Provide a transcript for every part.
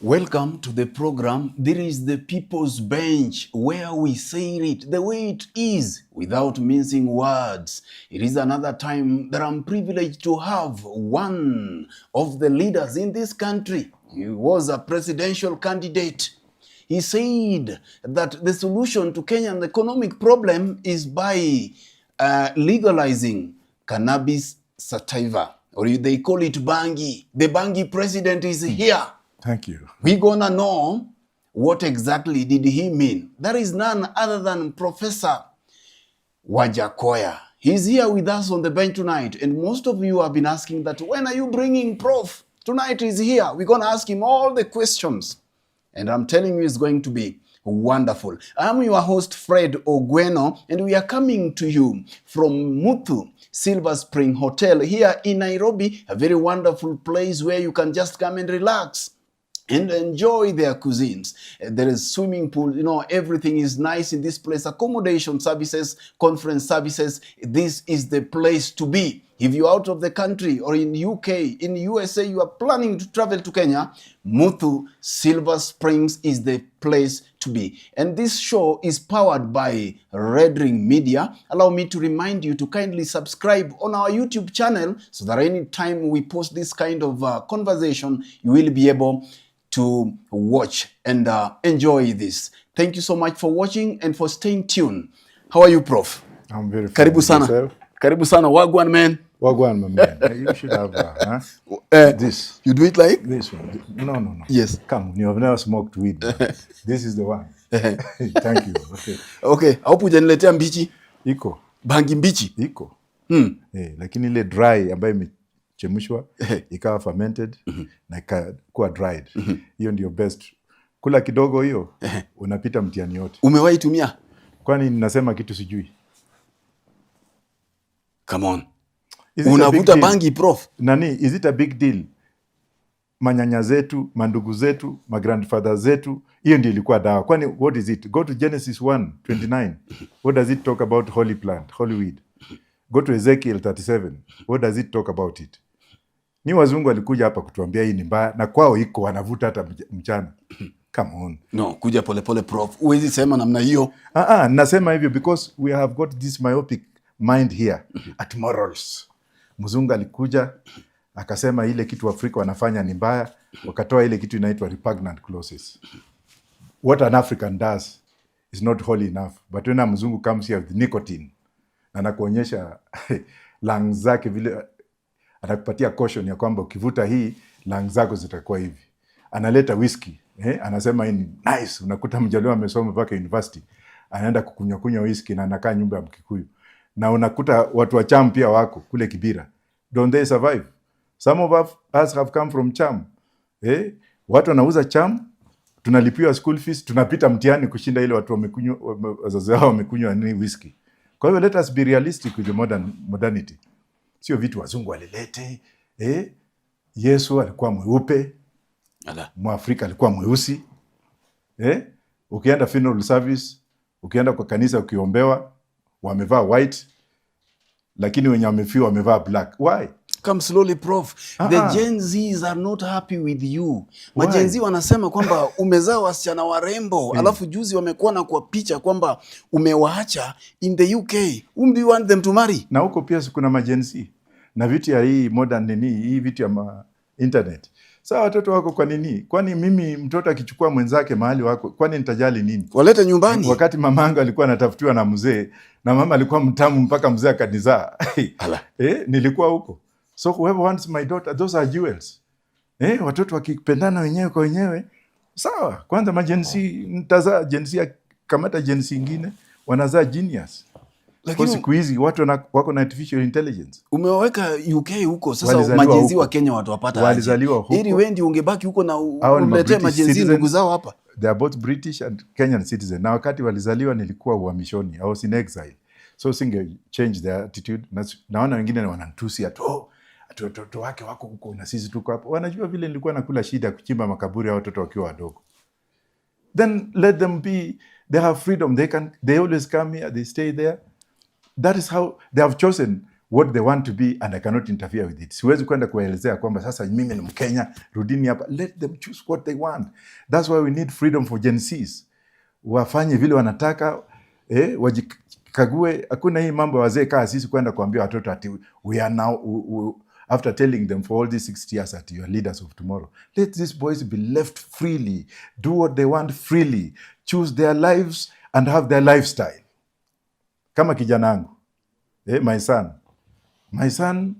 Welcome to the program. There is the People's Bench, where we say it the way it is without mincing words. It is another time that I'm privileged to have one of the leaders in this country. He was a presidential candidate. He said that the solution to Kenyan economic problem is by legalizing cannabis sativa, or they call it bangi. The bangi president is here. Thank you. We're gonna know what exactly did he mean. There is none other than Professor Wajakoyah. He's here with us on the bench tonight, and most of you have been asking that, when are you bringing Prof? Tonight he's here. We're gonna ask him all the questions, and I'm telling you, it's going to be wonderful. I'm your host, Fred Ogweno, and we are coming to you from Muthu Silver Spring Hotel here in Nairobi, a very wonderful place where you can just come and relax and enjoy their cuisines. There is swimming pool, everything is nice in this place. Accommodation services, conference services, this is the place to be. If you're out of the country or in UK, in USA, you are planning to travel to Kenya, Muthu Silver Springs is the place to be. And this show is powered by Red Ring Media. Allow me to remind you to kindly subscribe on our YouTube channel so that any time we post this kind of conversation, you will be able to watch and enjoy this. Thank you so much for watching and for staying tuned. How are you, Prof? I'm very fine. Karibu sana. Yourself? Karibu sana. Wagwan, man. Wagwan, my man. You should have this. You do it like? This one. No. Yes. Come, you have never smoked weed. This is the one. Thank you. Okay. Haupo hujaniletea mbichi? Iko. Bangi mbichi? Iko. Lakini ile dry ambayo imechemshwa ikawa fermented na ikakuwa dried. Hiyo ndio best. Kula kidogo hiyo unapita mtihani yote. Umewahi tumia? Kwani ninasema kitu sijui? Come on. Unavuta bangi, Prof? Is it a big deal? Manyanya zetu, mandugu zetu, my grandfather zetu, hiyo ndio ilikuwa dawa. Kwani what is it? Go to Genesis 1:29. What does it talk about holy plant, holy weed? Go to Ezekiel 37. What does it talk about it? Ni wazungu walikuja hapa kutuambia hii ni mbaya, na kwao iko wanavuta hata mchana. Come on. No, kuja pole Prof. Uwezi sema namna hiyo. Nasema hivyo because we have got this myopic mind here at morals. Mzungu alikuja akasema ile kitu Afrika wanafanya ni mbaya, wakatoa ile kitu inaitwa repugnant clauses. What an African does is not holy enough, but when a mzungu comes here with nicotine na anakuonyesha lungs zake vile, anakupatia caution ya kwamba ukivuta hii lungs zako zitakuwa hivi. Analeta whiskey, anasema hii ni nice. Unakuta mjaliwa amesoma mpaka university, anaenda kukunywa whiskey na anakaa nyumba ya Mkikuyu. Na unakuta watu wa Cham pia wako kule Kibira. Don't they survive? Some of us have come from Cham. Watu wanauza Cham, tunalipiwa school fees, tunapita mtihani kushinda ile watu wamekunywa, wazazi wao wamekunywa ni whiskey. Kwa hivyo let us be realistic with the modernity. Sio vitu wazungu walilete. Yesu alikuwa mweupe. Mwafrika alikuwa mweusi. Ukienda funeral service, ukienda kwa kanisa ukiombewa, wamevaa white, lakini wenye wamefiwa wamevaa black. Why? Come slowly, Prof. The Gen Zs are not happy with you. Gen Z wanasema kwamba umezaa wasichana warembo, alafu juzi wamekuwa na kwa picha kwamba umewaacha in the UK. Whom do you want them to marry? Na huko pia kuna Gen Z. Na vitu ya hii modern hii vitu ya internet. Sasa watoto wako kwa nini? Kwani mimi mtoto akichukua mwenzake mahali wako, kwani nitajali nini? Walete nyumbani. Wakati mamangu alikuwa anatafutiwa na mzee, na mama alikuwa mtamu mpaka mzee akanizaa. Nilikuwa huko. So whoever wants my daughter, those are jewels. Watoto wakipendana wenyewe kwa wenyewe, sawa. Kwanza majenzi nitazaa jenzi ukikamata jensi ingine wanazaa genius. Lakini siku hizi watu wako na artificial intelligence. Umeweka UK huko sasa, majenzi wa Kenya watu wapata walizaliwa huko. Ili wendi ungebaki huko na ulete majenzi ndugu zao hapa. They are both British and Kenyan citizen. Na wakati walizaliwa nilikuwa uhamishoni. I was in exile. So singe change their attitude. Naona wengine wanantusi watoto wake wako huko na sisi tuko hapa. Wanajua vile nilikuwa nakula shida kuchimba makaburi ya watoto wakiwa wadogo. Then let them be. They have freedom. They always come here. They stay there. That is how they have chosen what they want to be, and I cannot interfere with it. Siwezi kwenda kuelezea kwamba sasa mimi ni Mkenya, rudini hapa. Let them choose what they want. That's why we need freedom for Gen Zs. Wafanye vile wanataka, wajikague. Hakuna hii mambo wazee kaa sisi kwenda kuambia watoto ati we are now, after telling them for all these 60 years that you are leaders of tomorrow. Let these boys be left freely, do what they want freely, choose their lives and have their lifestyle. Kama kijana wangu, my son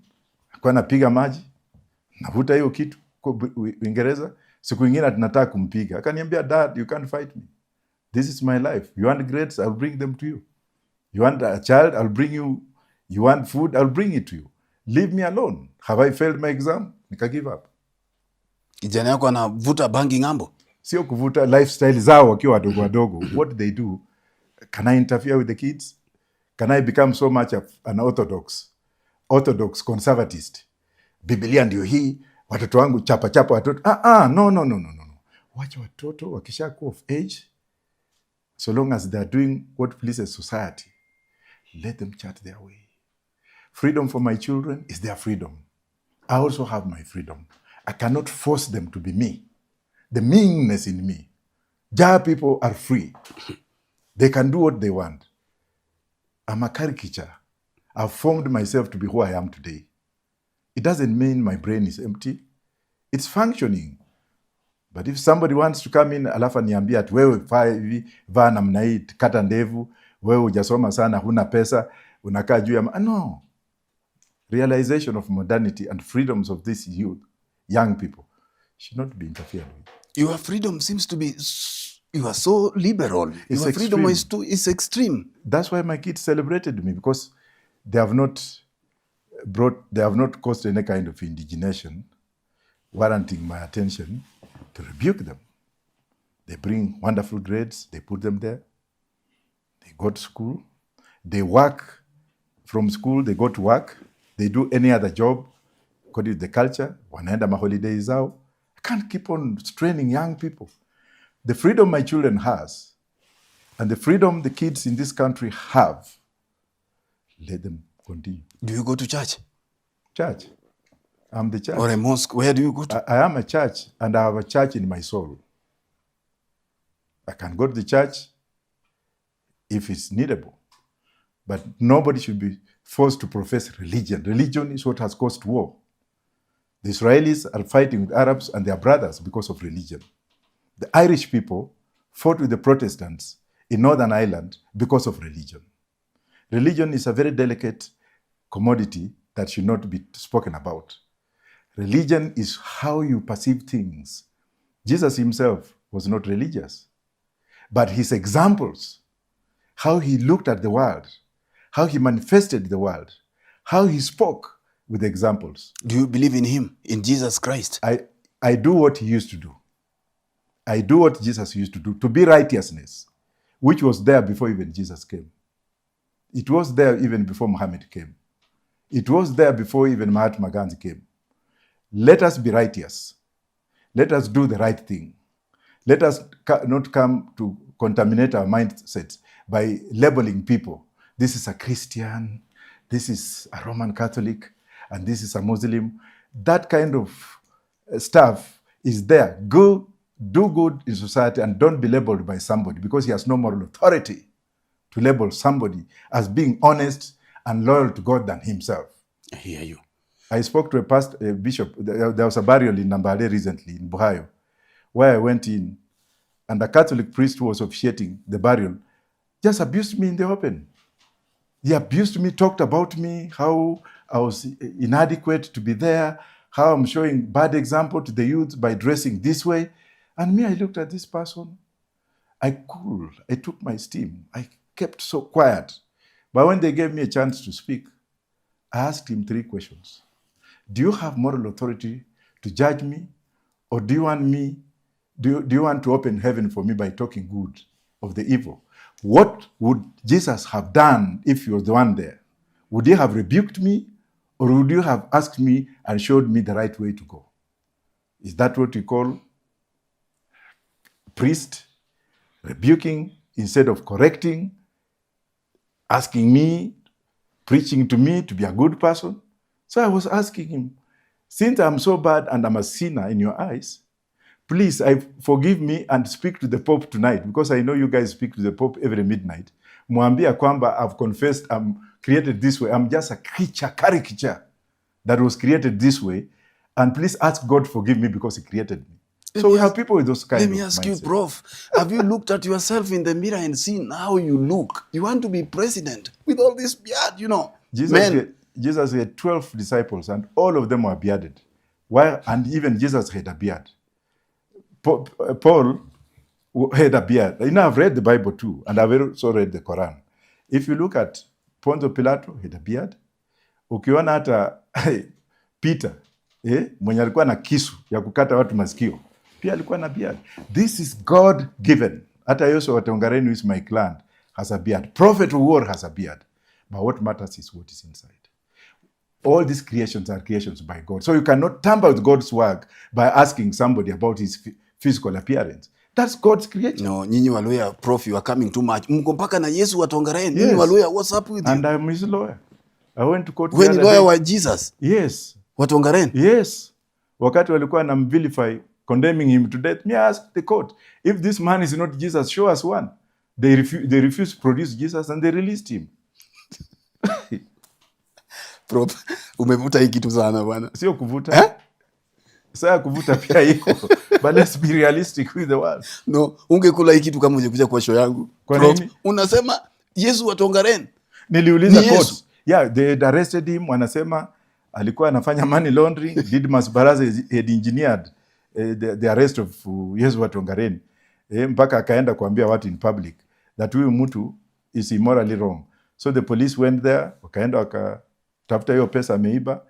kwa napiga maji, navuta hiyo kitu kwa Uingereza, siku nyingine tunataka kumpiga. Akaniambia, Dad, you can't fight me. This is my life. You want grades, I'll bring them to you. You want a child, I'll bring you. You want food, I'll bring it to you. Leave me alone. Have I failed my exam? Nika give up. Kijana yako anavuta bangi ng'ambo? Sio kuvuta, lifestyle zao wakiwa wadogo wadogo. What they do, can I interfere with the kids? Can I become so much of an orthodox conservatist? Biblia ndio hii, watoto wangu chapa watoto. No. Wacha watoto wakisha go of age, so long as they are doing what pleases society, let them chart their way. Freedom for my children is their freedom. I also have my freedom. I cannot force them to be me. The meanness in me. Jah people are free. They can do what they want. I'm a caricature. I've formed myself to be who I am today. It doesn't mean my brain is empty. It's functioning. But if somebody wants to come in, alafu niambia ati wewe vaa namna hii, kata ndevu, wewe hujasoma sana, huna pesa, unakaa juu ya no. Realization of modernity and freedoms of this youth, young people, should not be interfered with. Your freedom seems to be, you are so liberal. It's Your freedom is extreme. That's why my kids celebrated me, because they have not caused any kind of indignation warranting my attention to rebuke them. They bring wonderful grades, they put them there. They go to school, they work from school, they go to work, they do any other job according to the culture, wanaenda maholidays zao. I can't keep on straining young people. The freedom my children has, and the freedom the kids in this country have, let them continue. Do you go to church? Church. I'm the church. Or a mosque? Where do you go to? I am a church, and I have a church in my soul. I can go to the church if it's needable. But nobody should be forced to profess religion. Religion is what has caused war. The Israelis are fighting with Arabs and their brothers because of religion. The Irish people fought with the Protestants in Northern Ireland because of religion. Religion is a very delicate commodity that should not be spoken about. Religion is how you perceive things. Jesus himself was not religious, but his examples, how he looked at the world, how he manifested the world, how he spoke with examples. Do you believe in him, in Jesus Christ? I do what he used to do. I do what Jesus used to do, to be righteousness, which was there before even Jesus came. It was there even before Muhammad came. It was there before even Mahatma Gandhi came. Let us be righteous. Let us do the right thing. Let us not come to contaminate our mindsets by labeling people. This is a Christian, this is a Roman Catholic, and this is a Muslim. That kind of stuff is there. Go do good in society and don't be labeled by somebody, because he has no moral authority to label somebody as being honest and loyal to God than himself. I hear you. I spoke to a bishop. There was a burial in Nambale recently in Buhayo, where I went in, and a Catholic priest who was officiating the burial just abused me in the open. He abused me, talked about me, how I was inadequate to be there, how I'm showing bad example to the youth by dressing this way. And me, I looked at this person, I took my steam. I kept so quiet. But when they gave me a chance to speak, I asked him 3 questions. Do you have moral authority to judge me? Or do you want to open heaven for me by talking good of the evil? What would Jesus have done if he was the one there? Would he have rebuked me? Or would you have asked me and showed me the right way to go? Is that what you call priest? Rebuking instead of correcting? Asking me, preaching to me to be a good person? So I was asking him, since I'm so bad and I'm a sinner in your eyes, please, forgive me and speak to the Pope tonight, because I know you guys speak to the Pope every midnight. Mwambia kwamba I've confessed I'm created this way. I'm just a caricature that was created this way. And please ask God forgive me because he created me. So we have people with those kind of mindset. Let me ask you, Prof, have you looked at yourself in the mirror and seen how you look? You want to be president with all this beard, you know. Jesus had 12 disciples and all of them were bearded. And even Jesus had a beard. Paul had a beard. You know, I've read the Bible too, and I've also read the Quran. If you look at Ponzo Pilato, had a beard. Ukiona hata Peter, mwenye alikuwa na kisu ya kukata watu masikio, pia alikuwa na beard. This is God given. Hata Yoso Watongareni, who is my clan, has a beard. Prophet of war has a beard. But what matters is what is inside. All these creations are creations by God. So you cannot tamper with God's work by asking somebody about his physical appearance. That's God's creation. No, nyinyi Waluya, Prof, you are coming too much. Mko mpaka na Yesu Watongareni. Nyinyi Waluya, what's up with you? And I'm his lawyer. I went to court. When lawyer wa Jesus? Yes. Watongareni? Yes. Wakati walikuwa na vilify, condemning him to death, me asked the court, if this man is not Jesus, show us one. They refused to produce Jesus and they released him. Prof, umevuta hii kitu sana bwana. Sio kuvuta. Sasa kuvuta pia iko. But let's be realistic with the world. No, ungekula hii kitu kama ungekuja kwa show yangu. Kwa nini? Unasema Yesu Watongareni. Niliuliza court. Yeah, they had arrested him. Wanasema alikuwa anafanya money laundering. Didmus Baraza had engineered the arrest of Yesu Watongareni. Mpaka akaenda kuambia watu in public that huyu mtu is immorally wrong. So the police went there, wakaenda wakatafuta hiyo pesa ameiba.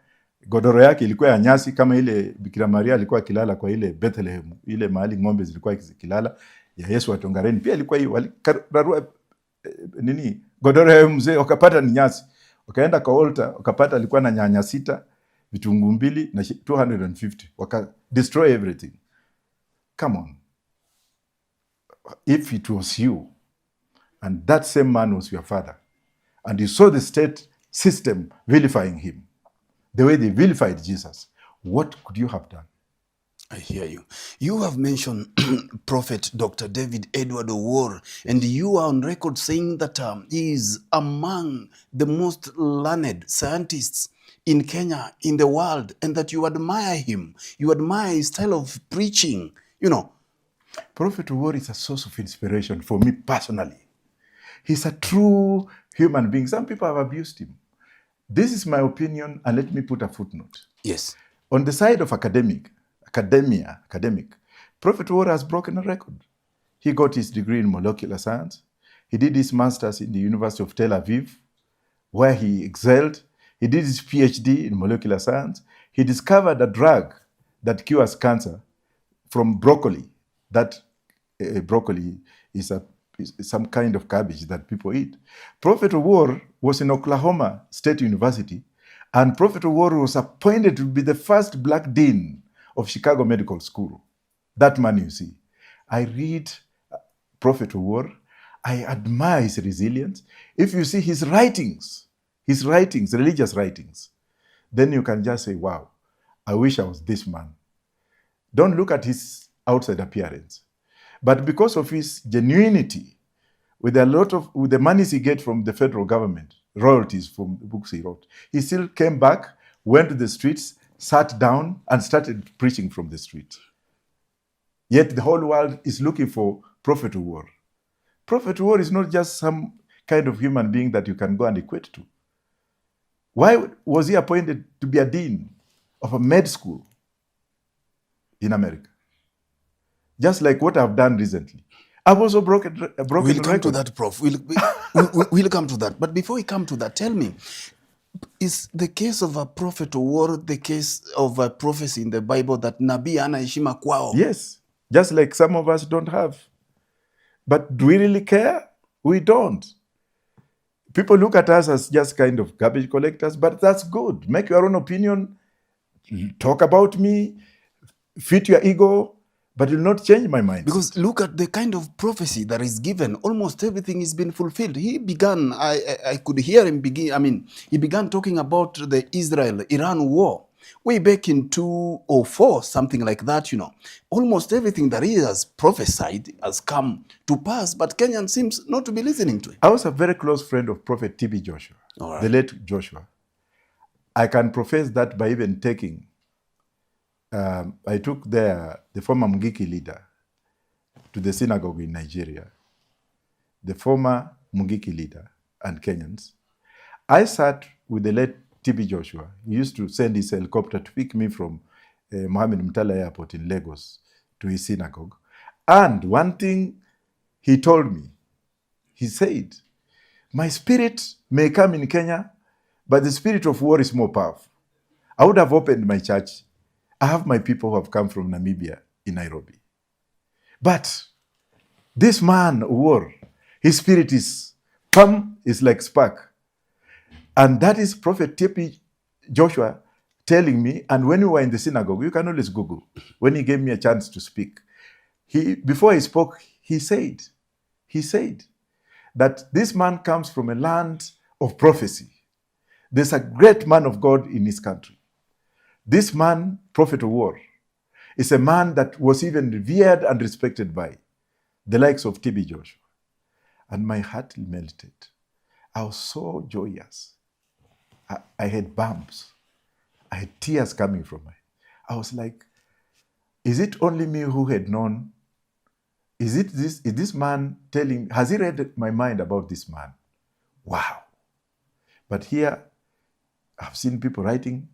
Godoro yake ilikuwa ya nyasi kama ile Bikira Maria alikuwa kilala kwa ile Bethlehem, ile mahali ng'ombe zilikuwa kilala ya Yesu Watongareni. Pia ilikuwa hiyo, walikararua godoro ya mzee, wakapata ni nyasi. Wakaenda kwa altar, wakapata alikuwa na nyanya 6, vitunguu 2 na 250. Waka destroy everything. Come on. If it was you, and that same man was your father, and you saw the state system vilifying him, the way they vilified Jesus, what could you have done? I hear you. You have mentioned Prophet Dr. David Edward Owuor, and you are on record saying that he is among the most learned scientists in Kenya, in the world, and that you admire him. You admire his style of preaching, you know. Prophet Owuor is a source of inspiration for me personally. He's a true human being. Some people have abused him. This is my opinion, and let me put a footnote. Yes. On the side of academic, Prophet Owuor has broken a record. He got his degree in molecular science. He did his master's in the University of Tel Aviv, where he excelled. He did his PhD in molecular science. He discovered a drug that cures cancer from broccoli. That broccoli is some kind of cabbage that people eat. Prophet Owuor was in Oklahoma State University, and Prophet Owuor was appointed to be the first black dean of Chicago Medical School. That man, you see. I read Prophet Owuor. I admire his resilience. If you see his writings, religious writings, then you can just say, wow, I wish I was this man. Don't look at his outside appearance. But because of his genuinity, with the monies he gets from the federal government, royalties from the books he wrote, he still came back, went to the streets, sat down, and started preaching from the street. Yet the whole world is looking for Prophet Owuor. Prophet Owuor is not just some kind of human being that you can go and equate to. Why was he appointed to be a dean of a med school in America? Just like what I've done recently. I've also broken We'll come to record. that, Prof. We'll come to that. But before we come to that, tell me, is the case of a prophet or war the case of a prophecy in the Bible that nabii ana heshima kwao? Yes, just like some of us don't have. But do we really care? We don't. People look at us as just kind of garbage collectors, but that's good. Make your own opinion, talk about me, fit your ego, but it will not change my mind. Because look at the kind of prophecy that is given. Almost everything is been fulfilled. He began, I could hear him begin, he began talking about the Israel-Iran war way back in 2004, something like that, Almost everything that he has prophesied has come to pass, but Kenyan seems not to be listening to him. I was a very close friend of Prophet T.B. Joshua, the late Joshua. I can profess that by even taking, I took the former Mungiki leader to the synagogue in Nigeria, the former Mungiki leader and Kenyans. I sat with the late T.B. Joshua. He used to send his helicopter to pick me from Mohammed Mtala Airport in Lagos to his synagogue. And one thing he told me, he said, my spirit may come in Kenya, but the spirit of war is more powerful. I would have opened my church. I have my people who have come from Namibia in Nairobi. But this man, war, his spirit is like spark. And that is Prophet T.B. Joshua telling me, and when we were in the synagogue, you can always Google, when he gave me a chance to speak, before he spoke, he said that this man comes from a land of prophecy. There's a great man of God in his country. This man, prophet of war, is a man that was even revered and respected by the likes of T.B. Joshua. And my heart melted. I was so joyous. I had bumps. I had tears coming from my. I was like, is it only me who had known? Is this man telling, has he read my mind about this man? Wow. But here, I've seen people writing.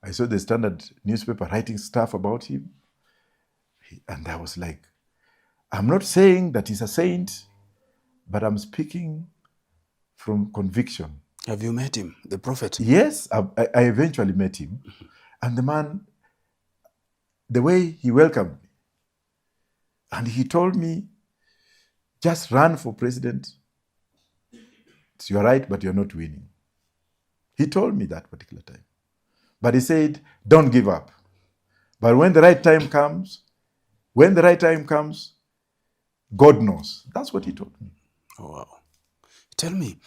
I saw the Standard newspaper writing stuff about him. And I was like, I'm not saying that he's a saint, but I'm speaking from conviction. Have you met him, the prophet? Yes, I eventually met him. And the man, the way he welcomed me, and he told me, just run for president. You're right, but you're not winning. He told me that particular time. But he said, don't give up. But when the right time comes, God knows. That's what he told me. Oh, wow. Tell me,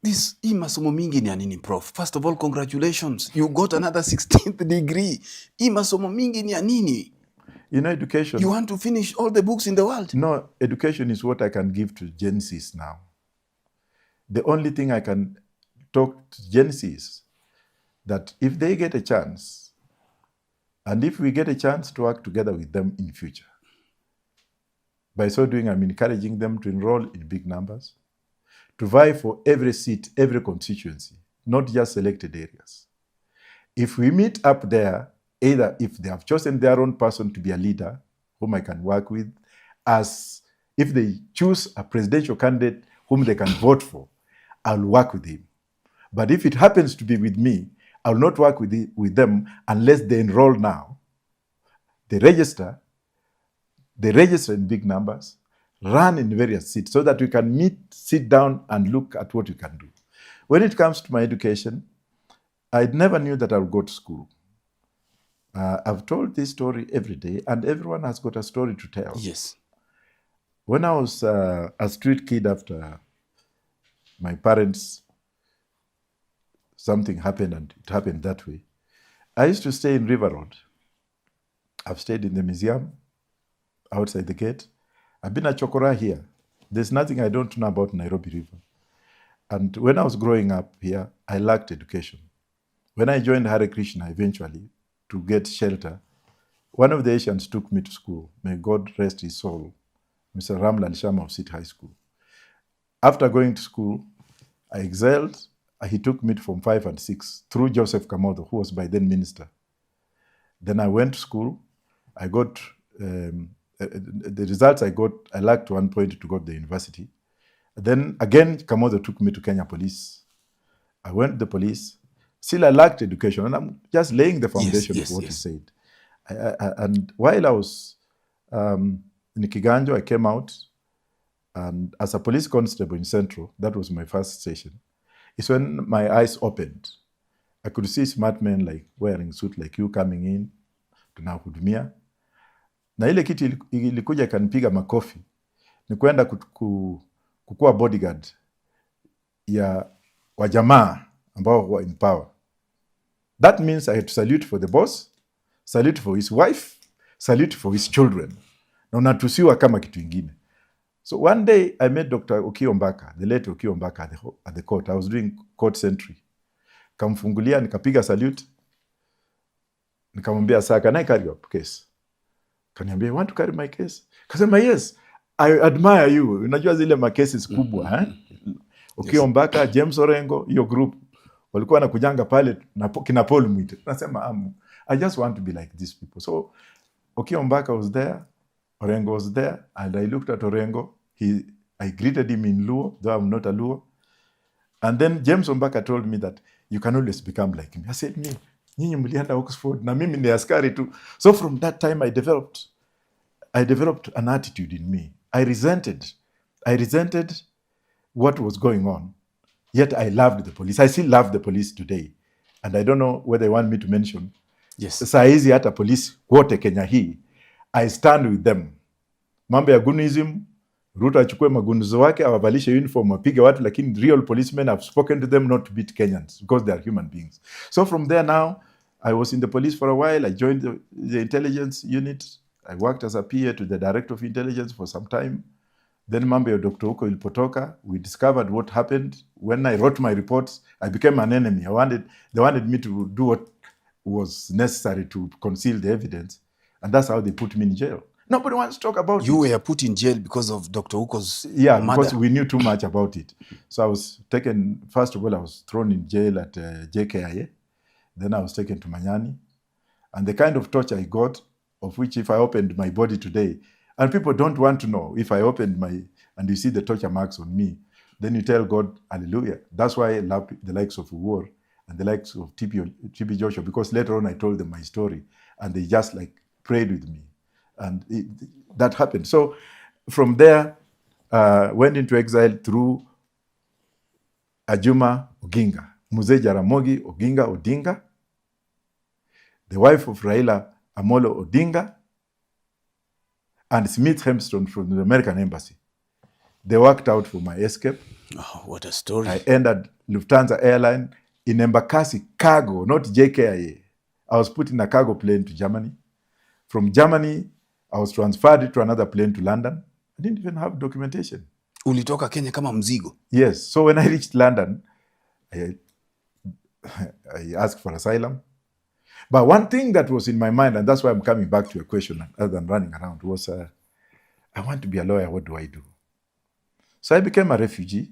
hii masomo mingi ni ya nini, Prof? First of all, congratulations. You got another 16th degree. Hii masomo mingi ni ya nini? Education. You want to finish all the books in the world? No, education is what I can give to Gen Zs now. The only thing I can talk to Gen Zs, that if they get a chance, and if we get a chance to work together with them in future, by so doing, I'm encouraging them to enroll in big numbers, to vie for every seat, every constituency, not just selected areas. If we meet up there, either if they have chosen their own person to be a leader, whom I can work with, as if they choose a presidential candidate whom they can vote for, I'll work with him. But if it happens to be with me, I'll not work with them unless they enroll now, they register in big numbers, run in various seats so that we can sit down and look at what we can do. When it comes to my education, I never knew that I would go to school. I've told this story every day, and everyone has got a story to tell. Yes. When I was a street kid, after my parents, something happened, and it happened that way, I used to stay in River Road. I've stayed in the museum, outside the gate. I've been at Chokora here. There's nothing I don't know about Nairobi River. And when I was growing up here, I lacked education. When I joined Hare Krishna eventually to get shelter, one of the Asians took me to school. May God rest his soul, Mr. Ramlal Sharma of City High School. After going to school, I excelled. He took me to Form 5 and 6 through Joseph Kamodo, who was by then minister. Then I went to school. I got the results I got, I lacked 1 point to go to the university. Then again, Kamodo took me to Kenya Police. I went to the police. Still, I lacked education, and I'm just laying the foundation of what he said. And while I was in Kiganjo, I came out, and as a police constable in Central, that was my first station. It's when my eyes opened. I could see smart men like wearing suit like you coming in, tunahudumia. Na ile kitu ilikuja ikanipiga makofi ni kwenda kukua bodyguard ya wajamaa ambao were in power. That means I had to salute for the boss, salute for his wife, salute for his children. Na unatusiwa kama kitu ingine. So one day I met Dr. Okiya Mbaka, the late Okiya Mbaka at the court. I was doing court sentry. Kamfungulia, nikapiga salute. Nikamwambia, sir, can I carry your case? Kaniambia, you want to carry my case? Kasema, yes, I admire you. Unajua zile ma cases kubwa. Okiya Mbaka, James Orengo, hiyo group. Walikuwa wanakujanga pale na kina Paul Mwite. Nasema, I just want to be like these people. So Okiya Mbaka was there. Orengo was there, and I looked at Orengo. I greeted him in Luo, though I'm not a Luo. And then James Mbaka told me that you can always become like him. I said, nyinyi mlienda Oxford, na mimi ni askari tu. So from that time, I developed an attitude in me. I resented what was going on. Yet I loved the police. I still love the police today. And I don't know whether you want me to mention. Yes. Saa hizi hata police wote Kenya hii, I stand with them. Mambo ya gunism, Ruto achukue magunzo wake, awavalishe uniform, wapige watu, lakini real policemen have spoken to them not to beat Kenyans because they are human beings. So from there now, I was in the police for a while. I joined the intelligence unit. I worked as a PA to the director of intelligence for some time. Then mambo ya Dr. Uko ilipotoka, we discovered what happened. When I wrote my reports, I became an enemy. They wanted me to do what was necessary to conceal the evidence. And that's how they put me in jail. Nobody wants to talk about it. You were put in jail because of Dr. Uko's murder? Because we knew too much about it. So I was taken, first of all, I was thrown in jail at JKIA. Then I was taken to Manyani. And the kind of torture I got, of which if I opened my body today, and people don't want to know, if I opened and you see the torture marks on me, then you tell God, hallelujah. That's why I love the likes of War and the likes of TB Joshua, because later on I told them my story, and they just prayed with me. And that happened. So from there, went into exile through Ajuma Oginga, Mzee Jaramogi Oginga Odinga, the wife of Raila Amolo Odinga, and Smith Hempston from the American Embassy. They worked out for my escape. Oh, what a story. I entered Lufthansa airline in Embakasi cargo, not JKIA. I was put in a cargo plane to Germany. From Germany, I was transferred to another plane to London. I didn't even have documentation. Ulitoka Kenya kama mzigo? Yes. So when I reached London, I asked for asylum. But one thing that was in my mind, and that's why I'm coming back to your question other than running around, was I want to be a lawyer. What do I do? So I became a refugee.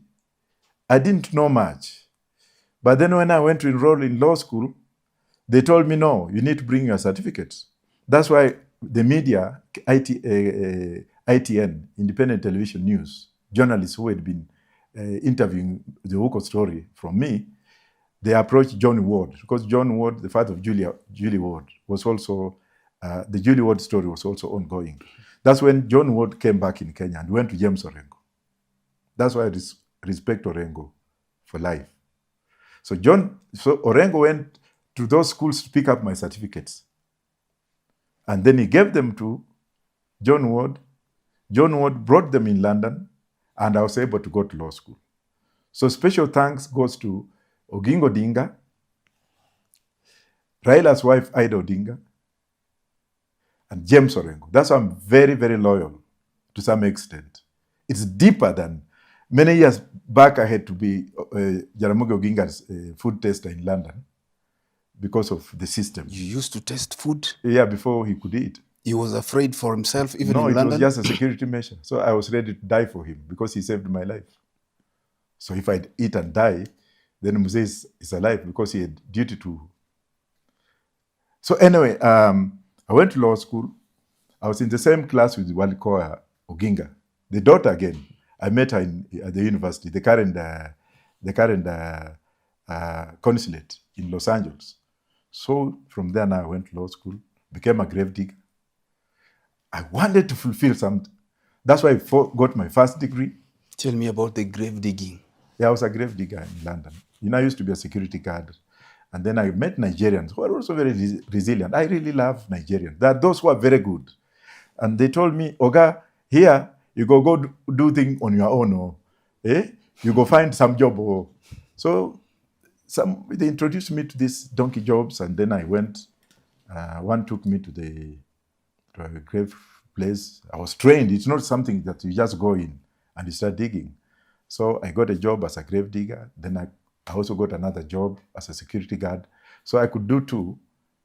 I didn't know much. But then when I went to enroll in law school, they told me, no, you need to bring your certificates. That's why the media, ITN, Independent Television News, journalists who had been interviewing the Uko story from me, they approached John Ward, because John Ward, the father of Julie Ward, was also, the Julie Ward story was also ongoing. That's when John Ward came back in Kenya and went to James Orengo. That's why I respect Orengo for life. So Orengo went to those schools to pick up my certificates. And then he gave them to John Ward. John Ward brought them in London, and I was able to go to law school. So special thanks goes to Oginga Odinga, Raila's wife, Ida Odinga, and James Orengo. That's why I'm very, very loyal to some extent. It's deeper than many years back. I had to be Jaramogi Oginga's food tester in London because of the system. You used to test food? Yeah, before he could eat. He was afraid for himself even in London? No, it was just a security measure. So I was ready to die for him because he saved my life. So if I'd eat and die, then Mzee is alive because he had duty to. So anyway, I went to law school. I was in the same class with Walikoa Oginga, the daughter again. I met her at the university, the current consulate in Los Angeles. So from there now I went to law school, became a grave digger. I wanted to fulfill something. That's why I got my first degree. Tell me about the grave digging. Yeah, I was a grave digger in London. I used to be a security guard. And then I met Nigerians who are also very resilient. I really love Nigerians. There are those who are very good. And they told me, Oga, here, you go do things on your own. Or, you go find some job. Or. So they introduced me to these donkey jobs. And then I went. One took me to a grave place. I was trained. It's not something that you just go in and you start digging. So I got a job as a grave digger. Then I also got another job as a security guard. So I could do two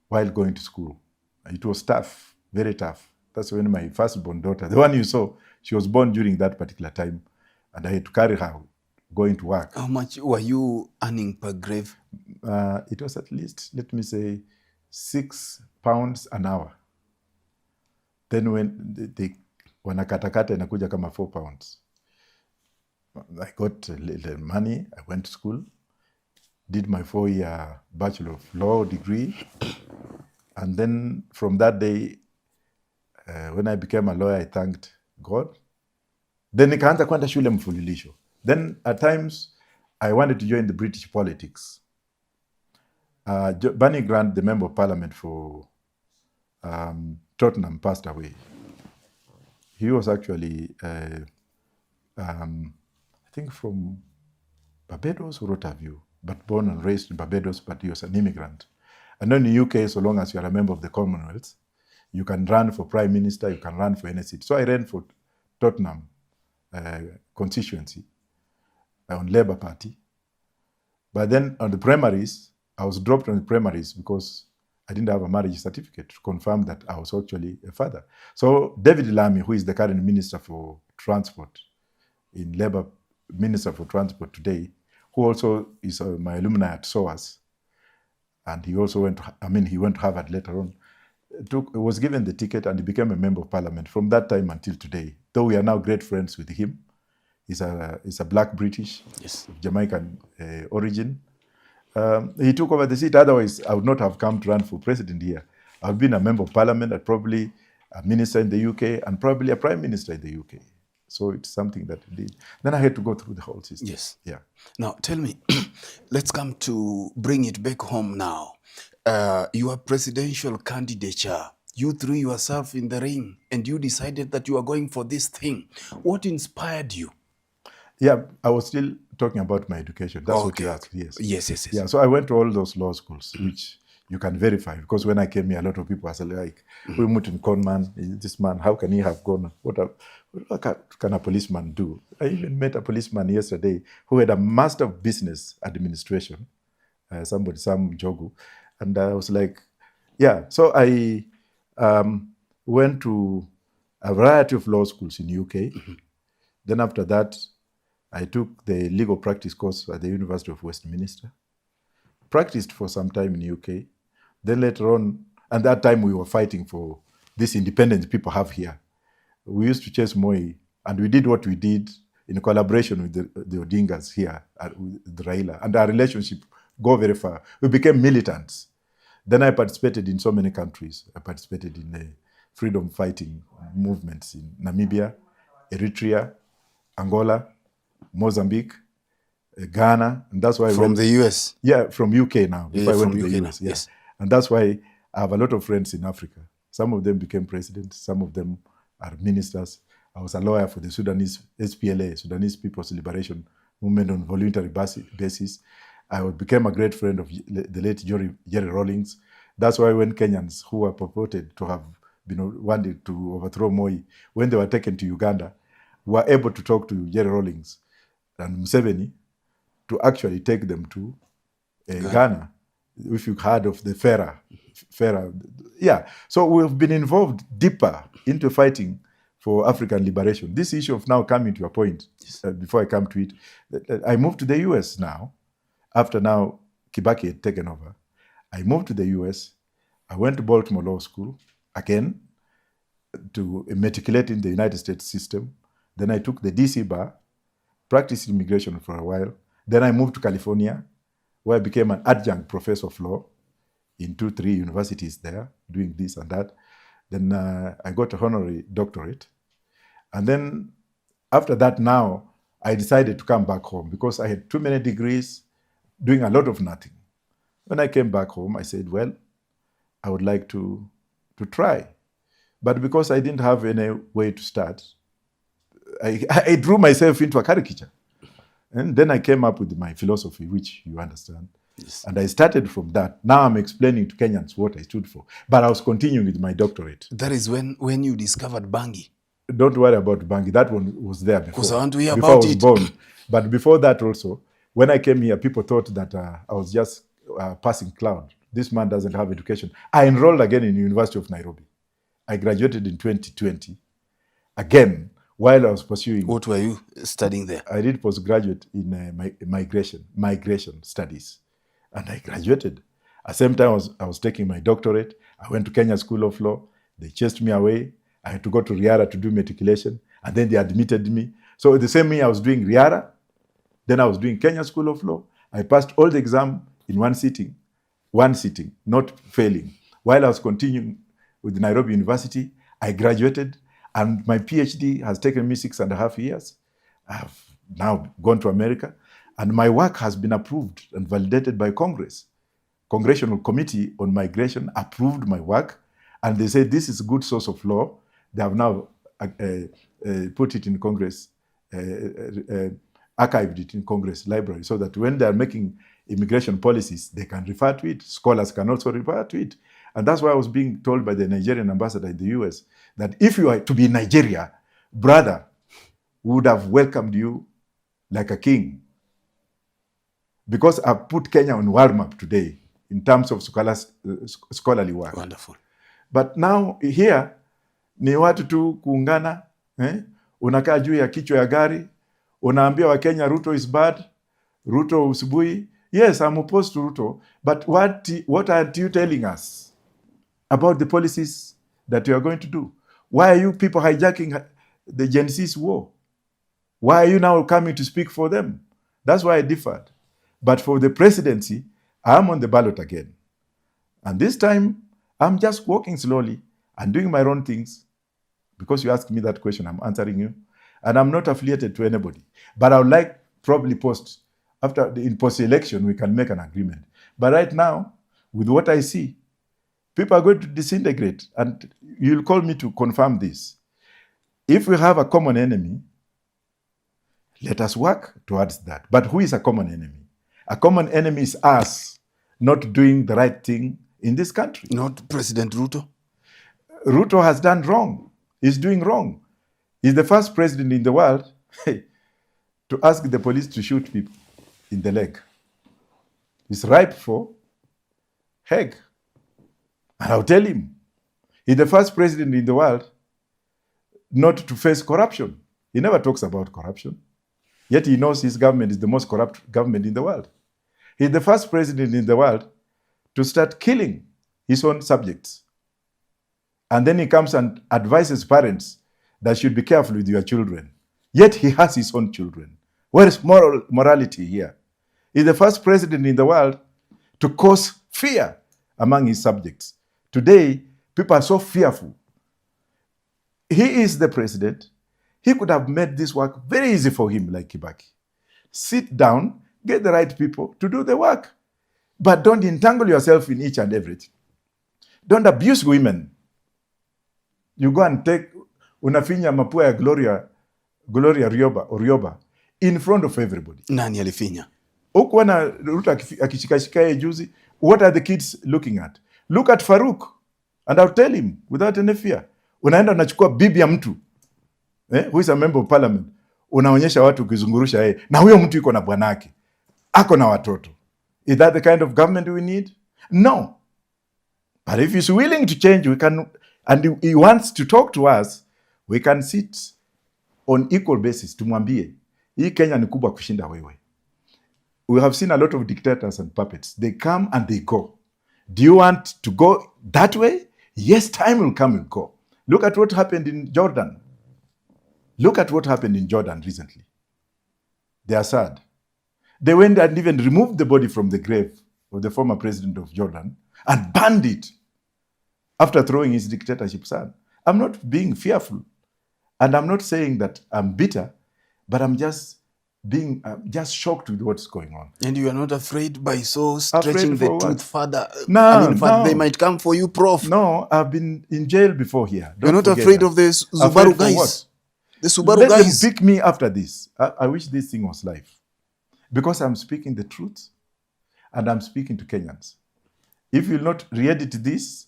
while going to school. It was tough, very tough. That's when my firstborn daughter, the one you saw, she was born during that particular time. And I had to carry her going to work. How much were you earning per grave? It was at least, let me say, £6 an hour. Then when they wanakatakata inakuja kama £4. I got the money, I went to school, did my 4-year Bachelor of Law degree. And then from that day, when I became a lawyer, I thanked God. Then nikaanza kwenda shule mfululisho. Then at times, I wanted to join the British politics. Barney Grant, the member of parliament for Tottenham, passed away. He was actually, I think from Barbados or Rotterdam, but born and raised in Barbados, but he was an immigrant. And then in the UK, so long as you are a member of the Commonwealth, you can run for Prime Minister, you can run for any seat. So I ran for Tottenham constituency on Labour Party. But then on the primaries, I was dropped on the primaries because I didn't have a marriage certificate to confirm that I was actually a father. So David Lamy, who is the current Minister for Transport in Labour, Minister for Transport today, who also is my alumni at SOAS, and he also went to Harvard later on, was given the ticket and he became a member of parliament from that time until today. Though we are now great friends with him. He's a black British, yes, Jamaican origin. He took over the seat. Otherwise, I would not have come to run for president here. I've been a member of parliament and probably a minister in the UK and probably a prime minister in the UK. So it's something that we did. Then I had to go through the whole system. Yes. Yeah. Now, tell me, let's come to bring it back home now. Your presidential candidature, you threw yourself in the ring and you decided that you are going for this thing. What inspired you? Yeah, I was still talking about my education. That's what you asked, yes. Yes. Yeah, so I went to all those law schools, which you can verify. Because when I came here, a lot of people are like, we moved in Conman, this man, how can he have gone? What can a policeman do? I even met a policeman yesterday who had a Master of Business Administration, Sam Jogu. And I was like, yeah. So I went to a variety of law schools in UK. Then after that, I took the legal practice course at the University of Westminster. Practiced for some time in the UK. Then later on, and that time we were fighting for this independence people have here. We used to chase Moi, and we did what we did in collaboration with the Odingas here, with Raila, and our relationship go very far. We became militants. Then I participated in so many countries. I participated in the freedom fighting movements in Namibia, Eritrea, Angola, Mozambique, Ghana, and that's why from the US. Yeah, from UK now. Yeah, I went from to the UK US. now. Yes. And that's why I have a lot of friends in Africa. Some of them became presidents, some of them are ministers. I was a lawyer for the Sudanese SPLA, Sudanese People's Liberation Movement on voluntary basis. I became a great friend of the late Jerry Rawlings. That's why when Kenyans who were purported to have wanted to overthrow Moi, when they were taken to Uganda, were able to talk to Jerry Rawlings and Museveni to actually take them to Ghana. If you've heard of the FERA. Yeah. So we've been involved deeper into fighting for African liberation. This issue of now coming to a point, before I come to it, I moved to the US now. After now Kibaki had taken over, I moved to the US. I went to Baltimore Law School again to matriculate in the United States system. Then I took the DC bar, practiced immigration for a while. Then I moved to California, where I became an adjunct professor of law in 2-3 universities there, doing this and that. Then I got an honorary doctorate. And then after that now, I decided to come back home because I had too many degrees, doing a lot of nothing. When I came back home, I said, well, I would like to try. But because I didn't have any way to start, I drew myself into a caricature. And then I came up with my philosophy, which you understand. Yes. And I started from that. Now I'm explaining to Kenyans what I stood for. But I was continuing with my doctorate. That is when you discovered Bangi. Don't worry about Bangi. That one was there before. Because I want to hear before about I was it. born. But before that also, when I came here, people thought that I was just passing cloud. This man doesn't have education. I enrolled again in the University of Nairobi. I graduated in 2020. Again, while I was pursuing... What were you studying there? I did postgraduate in migration studies. And I graduated. At the same time, I was taking my doctorate. I went to Kenya School of Law. They chased me away. I had to go to Riara to do matriculation. And then they admitted me. So the same year I was doing Riara. Then I was doing Kenya School of Law. I passed all the exam in one sitting, not failing. While I was continuing with Nairobi University, I graduated. And my PhD has taken me 6.5 years. I have now gone to America. And my work has been approved and validated by Congress. Congressional Committee on Migration approved my work. And they said this is a good source of law. They have now put it in Congress, archived it in Congress library, so that when they are making immigration policies, they can refer to it. Scholars can also refer to it. And that's why I was being told by the Nigerian ambassador in the US that if you are to be in Nigeria, brother, we would have welcomed you like a king. Because I've put Kenya on world map today in terms of scholarly work. Wonderful. But now here, ni watu tu kuungana, unakaa juu ya kichwa ya gari, unaambia wa Kenya Ruto is bad, Ruto usibui. Yes, I'm opposed to Ruto, but what are you telling us about the policies that you are going to do? Why are you people hijacking the Gen Z's war? Why are you now coming to speak for them? That's why I differed. But for the presidency, I'm on the ballot again. And this time, I'm just walking slowly and doing my own things. Because you asked me that question, I'm answering you. And I'm not affiliated to anybody. But I would like probably in post-election, we can make an agreement. But right now, with what I see, people are going to disintegrate. And you'll call me to confirm this. If we have a common enemy, let us work towards that. But who is a common enemy? A common enemy is us not doing the right thing in this country. Not President Ruto? Ruto has done wrong. He's doing wrong. He's the first president in the world to ask the police to shoot people in the leg. He's ripe for Hague. And I'll tell him, he's the first president in the world not to face corruption. He never talks about corruption. Yet he knows his government is the most corrupt government in the world. He's the first president in the world to start killing his own subjects. And then he comes and advises parents that should be careful with your children. Yet he has his own children. Where is morality here? He's the first president in the world to cause fear among his subjects. Today, people are so fearful. He is the president. He could have made this work very easy for him, like Kibaki. Sit down, get the right people to do the work. But don't entangle yourself in each and everything. Don't abuse women. You go and take unafinya mapua ya Gloria Rioba in front of everybody. Nani alifinya? Huku wana Ruto akishikashika juzi, what are the kids looking at? Look at Farouk, and I'll tell him without any fear. Unaenda unachukua bibi ya mtu, who is a member of parliament, unaonyesha watu ukizungurusha yeye, na huyo mtu yuko na bwanake, ako na watoto. Is that the kind of government we need? No. But if he's willing to change, we can, and he wants to talk to us, we can sit on equal basis. Tumwambie, hii Kenya ni kubwa kushinda wewe. We have seen a lot of dictators and puppets. They come and they go. Do you want to go that way? Yes, time will come and go. Look at what happened in Jordan. Look at what happened in Jordan recently. They are sad. They went and even removed the body from the grave of the former president of Jordan and burned it after throwing his dictatorship son. I'm not being fearful. And I'm not saying that I'm bitter, but I'm just being just shocked with what's going on. And you are not afraid by so stretching the truth further? No, they might come for you, Prof. No, I've been in jail before here. You're not afraid of the Subaru guys? The Subaru guys. Let them pick me after this. I wish this thing was live. Because I'm speaking the truth and I'm speaking to Kenyans. If you'll not re-edit this,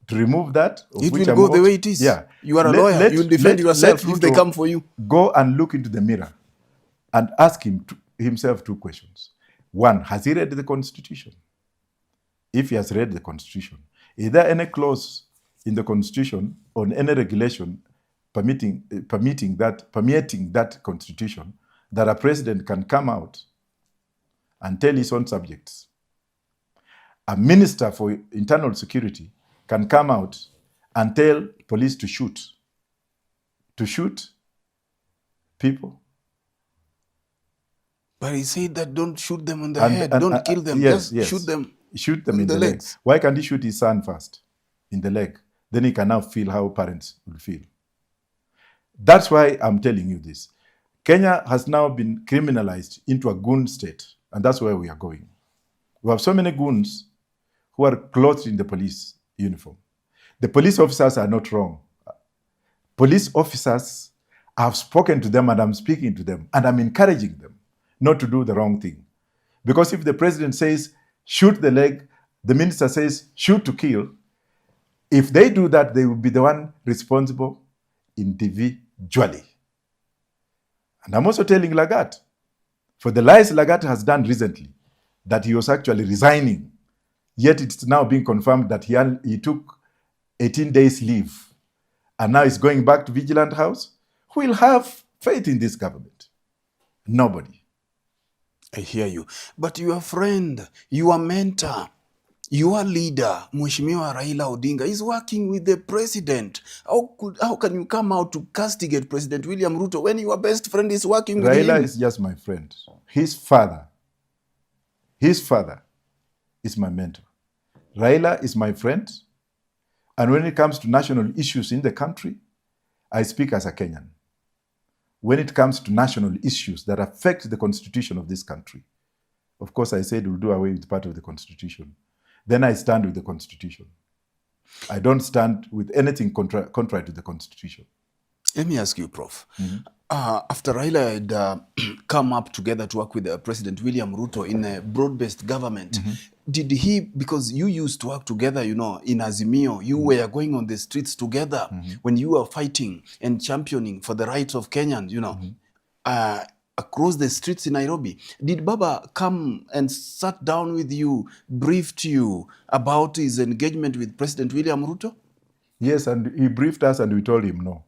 to remove that, it will go the way it is. Yeah. You are a lawyer. You'll defend yourself if they come for you. Go and look into the mirror and ask himself 2 questions. 1, has he read the Constitution? If he has read the Constitution, is there any clause in the Constitution on any regulation permitting that Constitution that a president can come out and tell his own subjects? A minister for internal security can come out and tell police to shoot people. But he said that don't shoot them on the head, don't kill them, yes, just shoot them in the legs. Why can't he shoot his son first in the leg? Then he can now feel how parents will feel. That's why I'm telling you this. Kenya has now been criminalized into a goon state, and that's where we are going. We have so many goons who are clothed in the police uniform. The police officers are not wrong. Police officers, I've spoken to them and I'm speaking to them and I'm encouraging them not to do the wrong thing. Because if the president says, shoot the leg, the minister says, shoot to kill, if they do that, they will be the one responsible individually. And I'm also telling Lagat, for the lies Lagat has done recently, that he was actually resigning, yet it's now being confirmed that he took 18 days leave and now he's going back to Vigilant House. Who will have faith in this government? Nobody. I hear you. But your friend, your mentor, your leader, Mheshimiwa Raila Odinga, is working with the president. How can you come out to castigate President William Ruto when your best friend is working with him? Raila is just my friend. His father is my mentor. Raila is my friend. And when it comes to national issues in the country, I speak as a Kenyan. When it comes to national issues that affect the constitution of this country, of course I said we'll do away with part of the constitution. Then I stand with the constitution. I don't stand with anything contrary to the constitution. Let me ask you, Prof. After Raila had come up together to work with President William Ruto in a broad-based government, did he, because you used to work together, you know, in Azimio, you were going on the streets together when you were fighting and championing for the rights of Kenyans, you know, across the streets in Nairobi. Did Baba come and sat down with you, briefed you about his engagement with President William Ruto? Yes, and he briefed us and we told him no.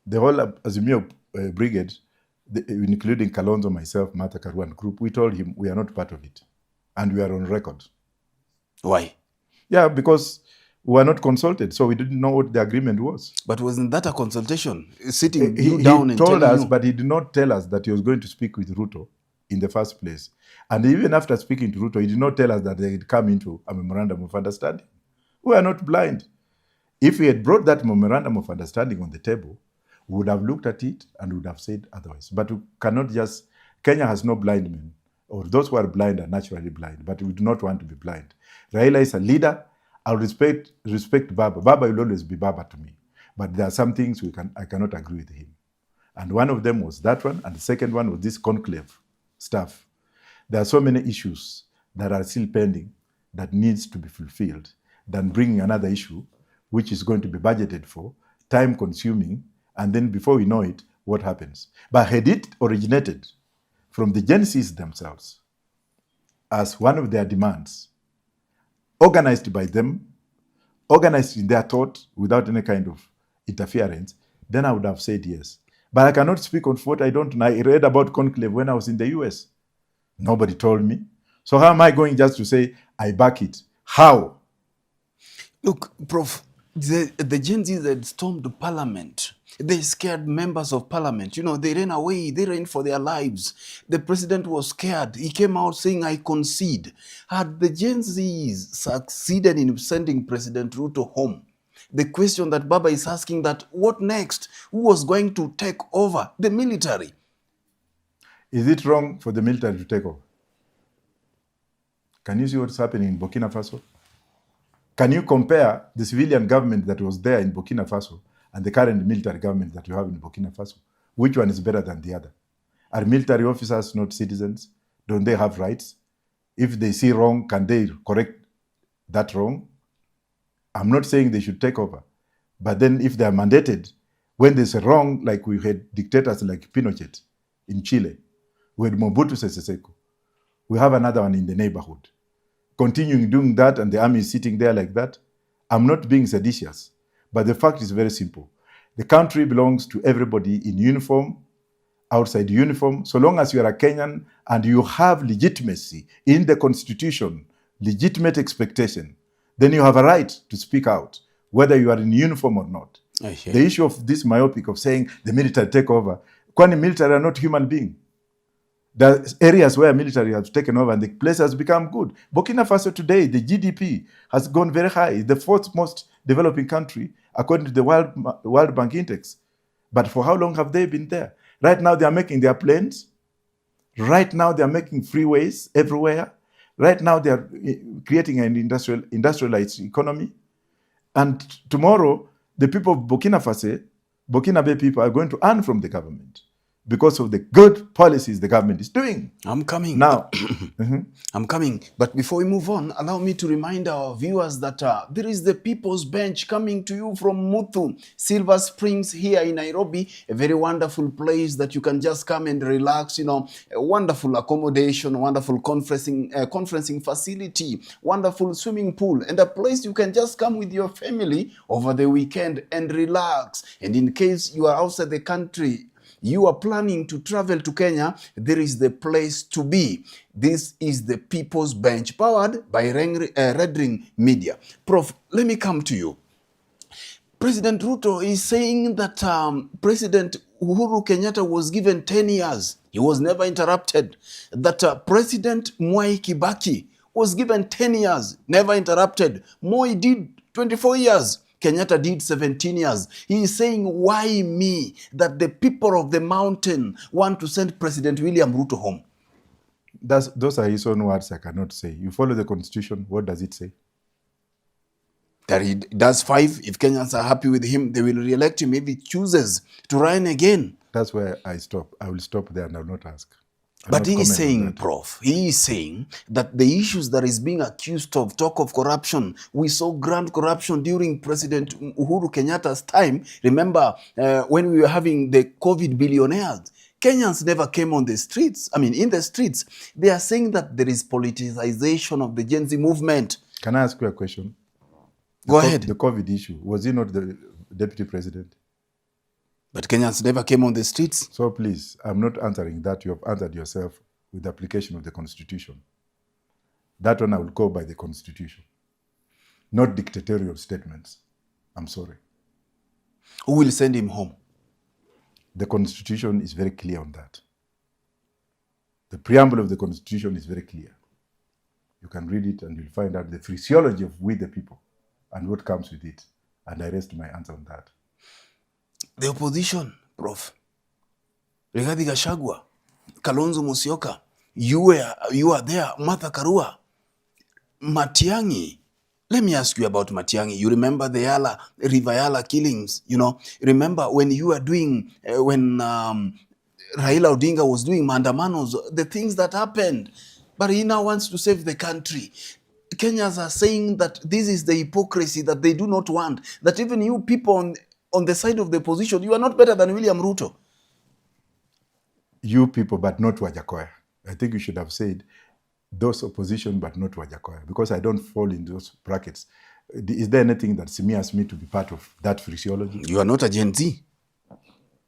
The whole Azimio brigade, including Kalonzo, myself, Martha Karua and group, we told him we are not part of it. And we are on record. Why? Yeah, because we were not consulted, so we didn't know what the agreement was. But wasn't that a consultation? Sitting you down and telling you? He told us, but he did not tell us that he was going to speak with Ruto in the first place. And even after speaking to Ruto, he did not tell us that they had come into a memorandum of understanding. We are not blind. If he had brought that memorandum of understanding on the table, we would have looked at it and would have said otherwise. But we cannot just, Kenya has no blind men, or those who are blind are naturally blind, but we do not want to be blind. Raila is a leader. I'll respect Baba. Baba will always be Baba to me. But there are some things I cannot agree with him. And one of them was that one, and the second one was this conclave stuff. There are so many issues that are still pending that needs to be fulfilled than bringing another issue, which is going to be budgeted for, time-consuming, and then before we know it, what happens? But had it originated from the Genesis themselves as one of their demands, organized by them, organized in their thought without any kind of interference, then I would have said yes. But I cannot speak on what I don't know. I read about conclave when I was in the US. Nobody told me. So how am I going just to say, I back it? How? Look, Prof, The Gen Z that stormed parliament, they scared members of parliament. You know, they ran away, they ran for their lives. The president was scared. He came out saying, I concede. Had the Gen Zs succeeded in sending President Ruto home, the question that Baba is asking that, what next? Who was going to take over? The military. Is it wrong for the military to take over? Can you see what's happening in Burkina Faso? Can you compare the civilian government that was there in Burkina Faso and the current military government that you have in Burkina Faso? Which one is better than the other? Are military officers not citizens? Don't they have rights? If they see wrong, can they correct that wrong? I'm not saying they should take over. But then if they are mandated, when there's a wrong, like we had dictators like Pinochet in Chile, we had Mobutu Sese Seko, we have another one in the neighborhood. Continuing doing that and the army is sitting there like that, I'm not being seditious, but the fact is very simple. The country belongs to everybody in uniform, outside uniform. So long as you are a Kenyan and you have legitimacy in the constitution, legitimate expectation, then you have a right to speak out, whether you are in uniform or not. The issue of this myopic of saying the military take over, kwani military are not human beings. There are areas where military has taken over and the place has become good. Burkina Faso today, the GDP has gone very high, the fourth most developing country according to the World Bank Index. But for how long have they been there? Right now they are making their planes. Right now they are making freeways everywhere. Right now they are creating an industrialized economy. And tomorrow, the people of Burkina Faso people are going to earn from the government, because of the good policies the government is doing. I'm coming. Now, I'm coming. But before we move on, allow me to remind our viewers that there is the People's Bench coming to you from Muthu, Silver Springs here in Nairobi, a very wonderful place that you can just come and relax, you know, a wonderful accommodation, wonderful conferencing facility, wonderful swimming pool, and a place you can just come with your family over the weekend and relax. And in case you are outside the country, you are planning to travel to Kenya, there is the place to be. This is the People's Bench, powered by Red Ring Media. Prof, let me come to you. President Ruto is saying that President Uhuru Kenyatta was given 10 years. He was never interrupted. That President Mwai Kibaki was given 10 years, never interrupted. Moi did 24 years. Kenyatta did 17 years. He is saying, why me? That the people of the mountain want to send President William Ruto home. Those are his own words, I cannot say. You follow the constitution, what does it say? That he does 5. If Kenyans are happy with him, they will re-elect him if he chooses to run again. That's where I stop. I will stop there and I will not ask. But he is saying, Prof, he is saying that the issues that is being accused of, talk of corruption, we saw grand corruption during President Uhuru Kenyatta's time. Remember when we were having the COVID billionaires, Kenyans never came on the streets. I mean, in the streets, they are saying that there is politicization of the Gen Z movement. Can I ask you a question? Go ahead. The COVID issue, was he not the deputy president? But Kenyans never came on the streets. So please, I'm not answering that. You have answered yourself with the application of the Constitution. That one I will go by the Constitution, not dictatorial statements. I'm sorry. Who will send him home? The Constitution is very clear on that. The preamble of the Constitution is very clear. You can read it and you'll find out the physiology of we the people and what comes with it. And I rest my answer on that. The opposition, Prof. Rigathi Gachagua, Kalonzo Musyoka, you are there, Martha Karua, Matiang'i. Let me ask you about Matiang'i. You remember the River Yala killings, you know? Remember when you were doing, when Raila Odinga was doing mandamanos, the things that happened. But he now wants to save the country. Kenyans are saying that this is the hypocrisy that they do not want, that even you people on the side of the opposition, you are not better than William Ruto. You people, but not Wajakoyah. I think you should have said those opposition, but not Wajakoyah, because I don't fall in those brackets. Is there anything that smears me to be part of that physiology? You are not a Gen Z.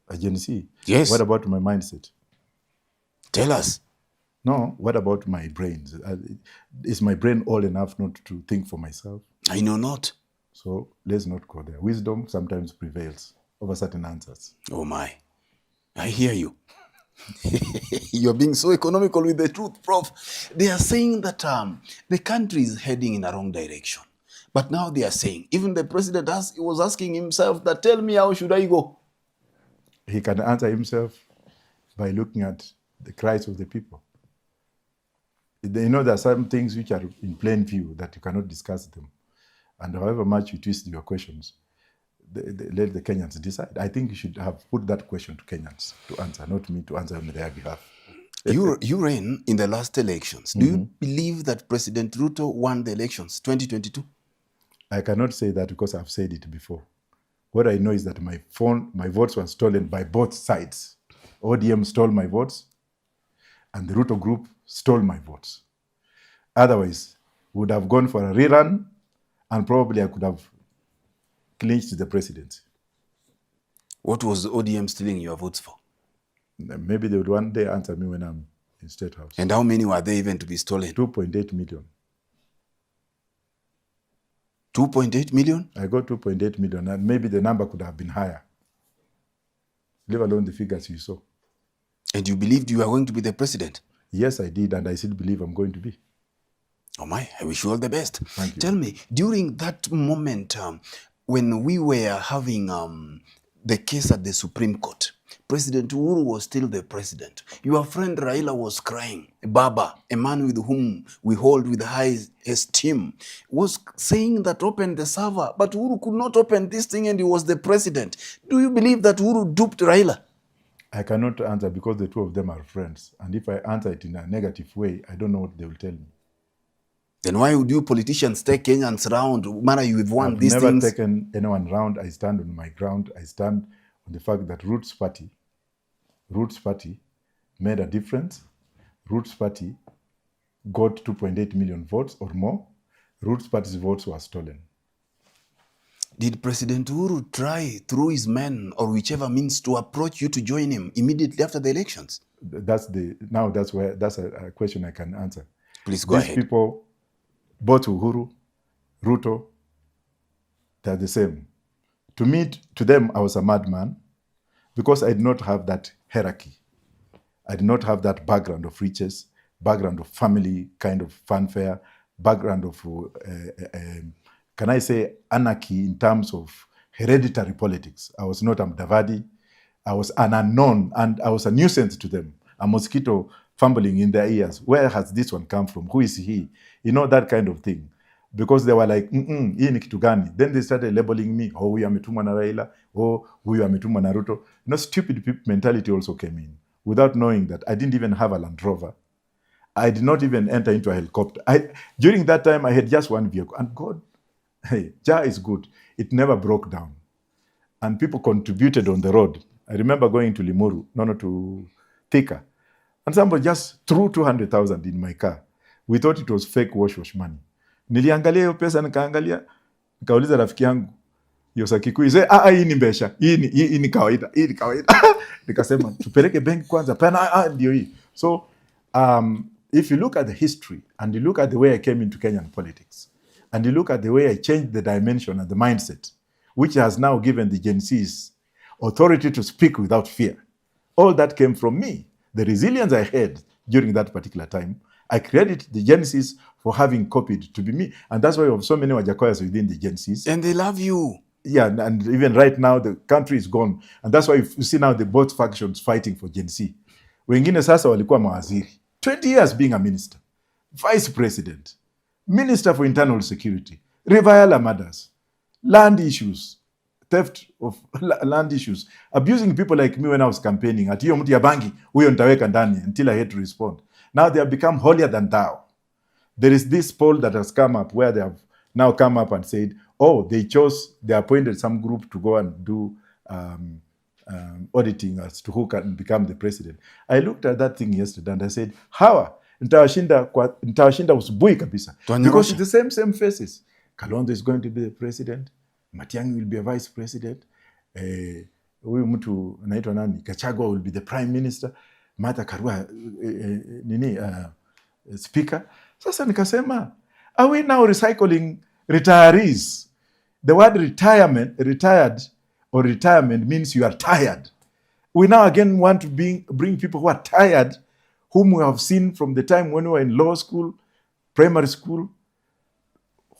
A Gen Z? Yes. What about my mindset? Tell us. No, what about my brains? Is my brain old enough not to think for myself? I know not. So let's not go there. Wisdom sometimes prevails over certain answers. Oh my, I hear you. You're being so economical with the truth, Prof. They are saying that the country is heading in a wrong direction. But now they are saying, even the president was asking himself that, tell me, how should I go? He can answer himself by looking at the cries of the people. You know, there are some things which are in plain view that you cannot discuss them. And however much you twist your questions, let the Kenyans decide. I think you should have put that question to Kenyans to answer, not me to answer on their behalf. You ran in the last elections. Do you believe that President Ruto won the elections 2022? I cannot say that because I've said it before. What I know is that my votes were stolen by both sides. ODM stole my votes, and the Ruto group stole my votes. Otherwise, would have gone for a rerun, and probably I could have clinched the presidency. What was ODM stealing your votes for? Maybe they would one day answer me when I'm in State House. And how many were there even to be stolen? 2.8 million. 2.8 million? I got 2.8 million, and maybe the number could have been higher, leave alone the figures you saw. And you believed you were going to be the president? Yes, I did, and I still believe I'm going to be. Oh my, I wish you all the best. Thank you. Tell me, during that moment when we were having the case at the Supreme Court, President Uhuru was still the president. Your friend Raila was crying. Baba, a man with whom we hold with high esteem, was saying that open the server, but Uhuru could not open this thing and he was the president. Do you believe that Uhuru duped Raila? I cannot answer because the two of them are friends. And if I answer it in a negative way, I don't know what they will tell me. Then why would you politicians take Kenyans round? Man, you've won these things. I've never taken anyone round. I stand on my ground. I stand on the fact that Roots Party made a difference. Roots Party got 2.8 million votes or more. Roots Party's votes were stolen. Did President Uhuru try through his men or whichever means to approach you to join him immediately after the elections? That's a question I can answer. Please go ahead. These people, both Uhuru, Ruto, they're the same. To them, I was a madman because I did not have that hierarchy. I did not have that background of riches, background of family kind of fanfare, background of, can I say, anarchy in terms of hereditary politics. I was not a Mudavadi. I was an unknown, and I was a nuisance to them, a mosquito fumbling in their ears. Where has this one come from? Who is he? You know, that kind of thing. Because they were like, hii ni kitu gani? Then they started labeling me, oh, huyu ametumwa na Raila, oh, huyu ametumwa na Ruto. You know, stupid mentality also came in, without knowing that I didn't even have a Land Rover. I did not even enter into a helicopter. During that time, I had just one vehicle. And God, hey, Jah is good. It never broke down. And people contributed on the road. I remember going to Limuru, to Thika. And somebody just threw 200,000 in my car. We thought it was fake wash money. Niliangalia hiyo pesa, nikauliza rafiki yangu, Yosa Kikuyu, hii ni mbesha, hii ni kawaida, Nikasema, tupeleke benki kwanza, pana ndio hii. So, if you look at the history, and you look at the way I came into Kenyan politics, and you look at the way I changed the dimension and the mindset, which has now given the Gen Zs authority to speak without fear, all that came from me. The resilience I had during that particular time, I credit the Gen Zs for having copied to be me. And that's why we have so many Wajakoyahs within the Gen Zs. And they love you. Yeah, and even right now, the country is gone. And that's why you see now the both factions fighting for Gen Z. Wengine sasa walikuwa mawaziri. 20 years being a minister, vice president, minister for internal security, reviler matters, land issues, theft of land issues, abusing people like me when I was campaigning. At hiyo mtu ya bangi, huyo nitaweka ndani until I had to respond. Now they have become holier than thou. There is this poll that has come up where they have now come up and said, oh, they appointed some group to go and do auditing as to who can become the president. I looked at that thing yesterday and I said, hawa, nitawashinda usubui kabisa. Because it's the same faces. Kalonzo is going to be the president. Matiang'i will be a vice president. Huyu mtu anaitwa nani? Gachagua will be the prime minister. Martha Karua speaker. Sasa nikasema, are we now recycling retirees? The word retired or retirement means you are tired. We now again want to bring people who are tired, whom we have seen from the time when we were in law school, primary school,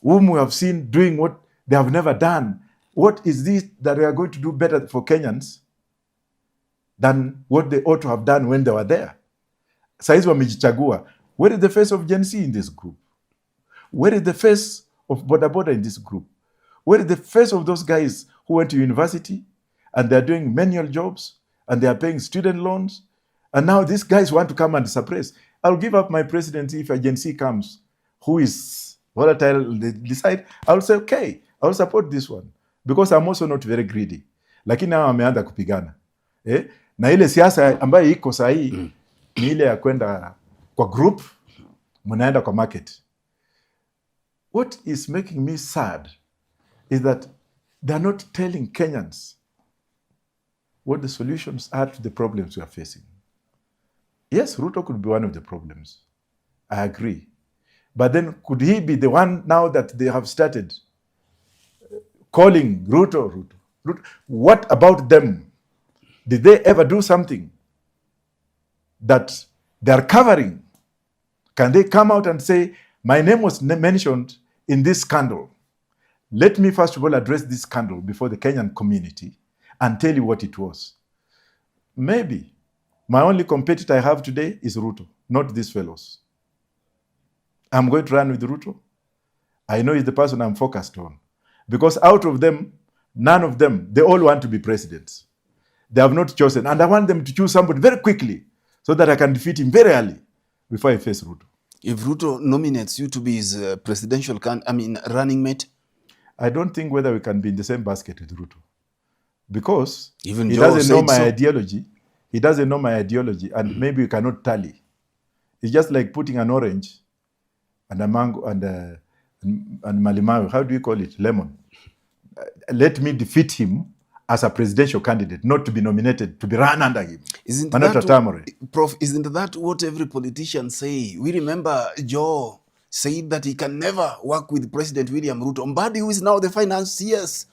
whom we have seen doing what they have never done. What is this that they are going to do better for Kenyans than what they ought to have done when they were there? Saizi wamejichagua. Where is the face of Gen Z in this group? Where is the face of Boda Boda in this group? Where is the face of those guys who went to university and they're doing manual jobs and they are paying student loans? And now these guys want to come and suppress. I'll give up my presidency if a Gen Z comes who is volatile, they decide. I'll say, okay, I'll support this one because I'm also not very greedy. Lakini hao wameanza kupigana. Na ile siasa ambayo iko sahi ni ile ya kwenda kwa group, mnaenda kwa market. What is making me sad is that they're not telling Kenyans what the solutions are to the problems we are facing. Yes, Ruto could be one of the problems. I agree. But then could he be the one now that they have started calling Ruto? What about them? Did they ever do something that they are covering? Can they come out and say, my name was mentioned in this scandal? Let me first of all address this scandal before the Kenyan community and tell you what it was. Maybe my only competitor I have today is Ruto, not these fellows. I'm going to run with Ruto. I know he's the person I'm focused on. Because out of them, none of them, they all want to be presidents. They have not chosen. And I want them to choose somebody very quickly so that I can defeat him very early before I face Ruto. If Ruto nominates you to be his presidential running mate? I don't think whether we can be in the same basket with Ruto. Because even he doesn't know my ideology. He doesn't know my ideology, and maybe we cannot tally. It's just like putting an orange and a mango and malimau. How do you call it? Lemon. Let me defeat him as a presidential candidate, not to be nominated, to be run under him. Prof, isn't that what every politician say? We remember Joe said that he can never work with President William Ruto. Mbadi, who is now the financiers,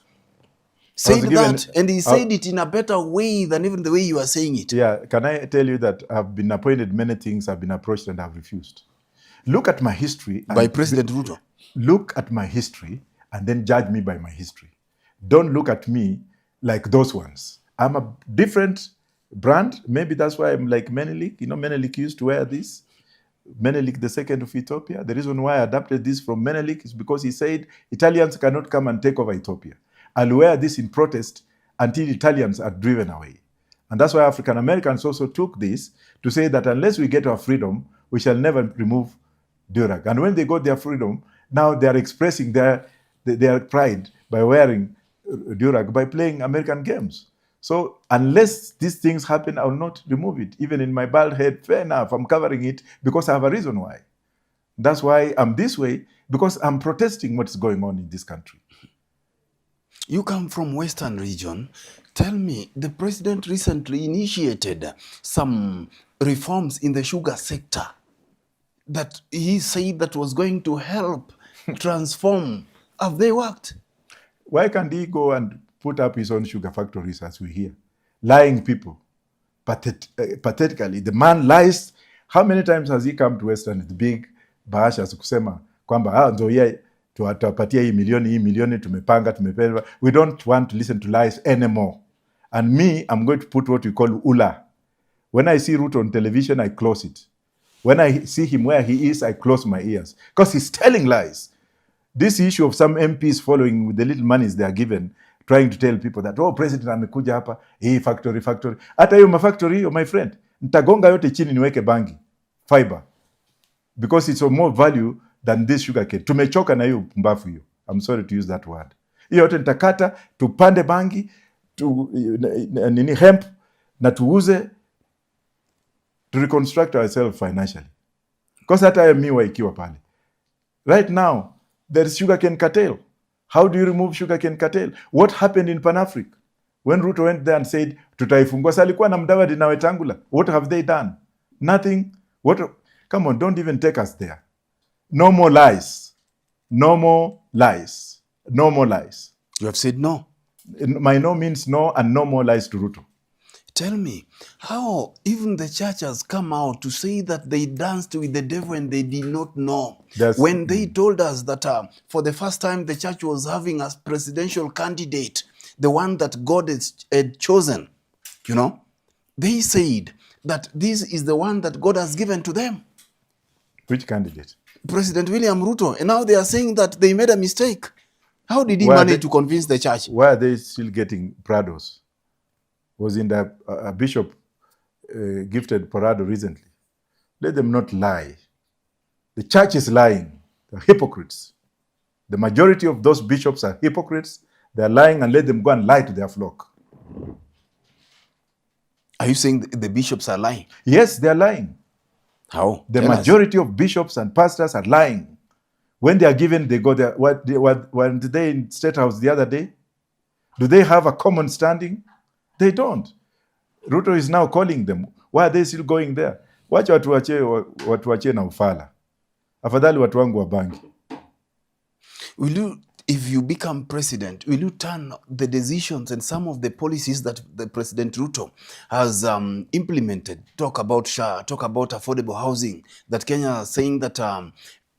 said that, and he said it in a better way than even the way you are saying it. Yeah, can I tell you that I've been appointed many things, I've been approached and I've refused. Look at my history. By President Ruto? Look at my history and then judge me by my history. Don't look at me like those ones. I'm a different brand. Maybe that's why I'm like Menelik. You know, Menelik used to wear this. Menelik II of Ethiopia. The reason why I adapted this from Menelik is because he said Italians cannot come and take over Ethiopia. I'll wear this in protest until Italians are driven away. And that's why African Americans also took this to say that unless we get our freedom, we shall never remove Durag. And when they got their freedom, now they are expressing their pride by wearing Durag, by playing American games. So unless these things happen, I will not remove it. Even in my bald head, fair enough, I'm covering it because I have a reason why. That's why I'm this way, because I'm protesting what's going on in this country. You come from Western region. Tell me, the president recently initiated some reforms in the sugar sector that he said that was going to help transform. Have they worked? Why can't he go and put up his own sugar factories as we hear? Lying people. Pathetically, the man lies. How many times has he come to Western with big bahashas kusema kwamba ndio yeye tuwapatia hii milioni tumepanga tumepewa. We don't want to listen to lies anymore. And me, I'm going to put what we call ULA. When I see Ruto on television, I close it. When I see him where he is, I close my ears. Because he's telling lies. This issue of some MPs following with the little monies they are given, trying to tell people that, president amekuja hapa, hii factory. Hata hiyo mafactory hiyo, my friend, nitagonga yote chini niweke bangi, fiber. Because it's of more value than this sugar cane. Tumechoka na hiyo pumbafu hiyo. I'm sorry to use that word. Hiyo yote nitakata, tupande bangi, hemp, na tuuze, to reconstruct ourselves financially. Because hata ya miwa ikiwa pale. Right now, there is sugarcane cartel. How do you remove sugarcane cartel? What happened in Pan-Africa? When Ruto went there and said, tutaifungua, salikuwa na Mudavadi na Wetangula. What have they done? Nothing. Come on, don't even take us there. No more lies. No more lies. No more lies. You have said no. My no means no, and no more lies to Ruto. Tell me, how even the church has come out to say that they danced with the devil and they did not know. When they told us that for the first time the church was having a presidential candidate, the one that God had chosen, you know, they said that this is the one that God has given to them. Which candidate? President William Ruto. And now they are saying that they made a mistake. How did he manage to convince the church? Why are they still getting Prados? Was in the bishop gifted Parado recently. Let them not lie. The church is lying. They're hypocrites. The majority of those bishops are hypocrites. They're lying, and let them go and lie to their flock. Are you saying the bishops are lying? Yes, they're lying. How? The majority of bishops and pastors are lying. When they are given, they go there. What did they in State House the other day? Do they have a common standing? They don't. Ruto is now calling them. Why are they still going there? Wacha watuachie na ufala. Afadhali watu wangu wa bangi. Will you, if you become president, will you turn the decisions and some of the policies that the President Ruto has implemented, talk about SHA, talk about affordable housing, that Kenya are saying that